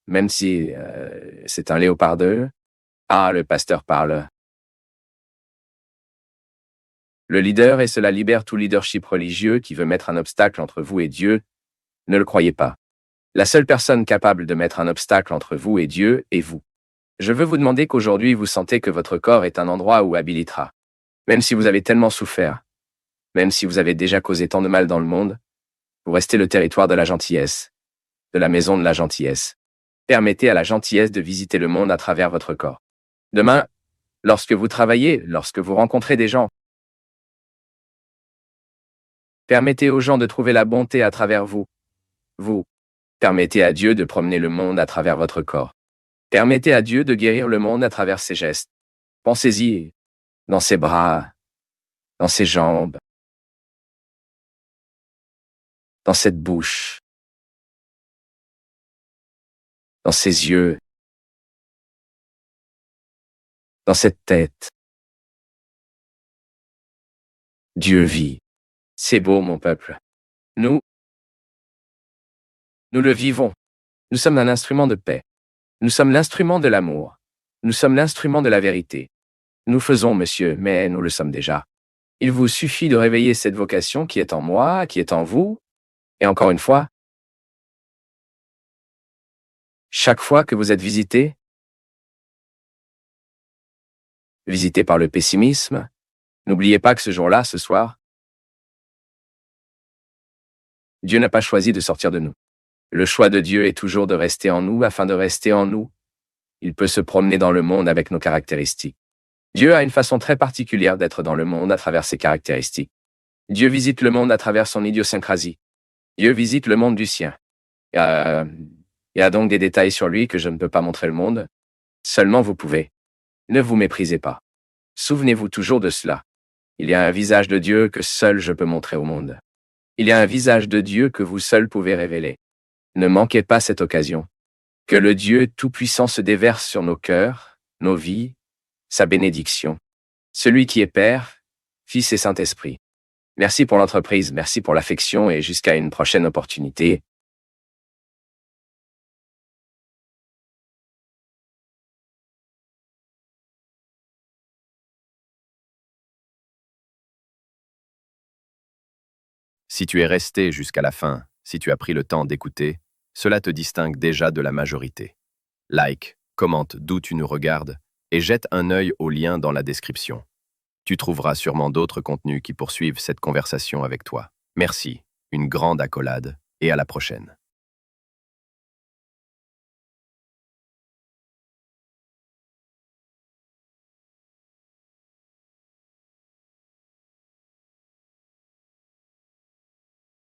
même si c'est un léopard 2. Ah, le pasteur parle. Le leader, et cela libère tout leadership religieux qui veut mettre un obstacle entre vous et Dieu, ne le croyez pas. La seule personne capable de mettre un obstacle entre vous et Dieu est vous. Je veux vous demander qu'aujourd'hui vous sentez que votre corps est un endroit où habilitera. Même si vous avez tellement souffert, même si vous avez déjà causé tant de mal dans le monde, vous restez le territoire de la gentillesse, de la maison de la gentillesse. Permettez à la gentillesse de visiter le monde à travers votre corps. Demain, lorsque vous travaillez, lorsque vous rencontrez des gens, permettez aux gens de trouver la bonté à travers vous. Vous. Permettez à Dieu de promener le monde à travers votre corps. Permettez à Dieu de guérir le monde à travers ses gestes. Pensez-y, dans ses bras, dans ses jambes, dans cette bouche, dans ses yeux, dans cette tête. Dieu vit. C'est beau, mon peuple. Nous le vivons. Nous sommes un instrument de paix. Nous sommes l'instrument de l'amour. Nous sommes l'instrument de la vérité. Nous faisons, monsieur, mais nous le sommes déjà. Il vous suffit de réveiller cette vocation qui est en moi, qui est en vous. Et encore une fois, chaque fois que vous êtes visité par le pessimisme, n'oubliez pas que ce jour-là, ce soir, Dieu n'a pas choisi de sortir de nous. Le choix de Dieu est toujours de rester en nous afin de rester en nous. Il peut se promener dans le monde avec nos caractéristiques. Dieu a une façon très particulière d'être dans le monde à travers ses caractéristiques. Dieu visite le monde à travers son idiosyncrasie. Dieu visite le monde du sien. Il y a donc des détails sur lui que je ne peux pas montrer au monde. Seulement vous pouvez. Ne vous méprisez pas. Souvenez-vous toujours de cela. Il y a un visage de Dieu que seul je peux montrer au monde. Il y a un visage de Dieu que vous seul pouvez révéler. Ne manquez pas cette occasion. Que le Dieu Tout-Puissant se déverse sur nos cœurs, nos vies, sa bénédiction. Celui qui est Père, Fils et Saint-Esprit. Merci pour l'entreprise, merci pour l'affection et jusqu'à une prochaine opportunité. Si tu es resté jusqu'à la fin, si tu as pris le temps d'écouter, cela te distingue déjà de la majorité. Like, commente d'où tu nous regardes et jette un œil au lien dans la description. Tu trouveras sûrement d'autres contenus qui poursuivent cette conversation avec toi. Merci, une grande accolade et à la prochaine.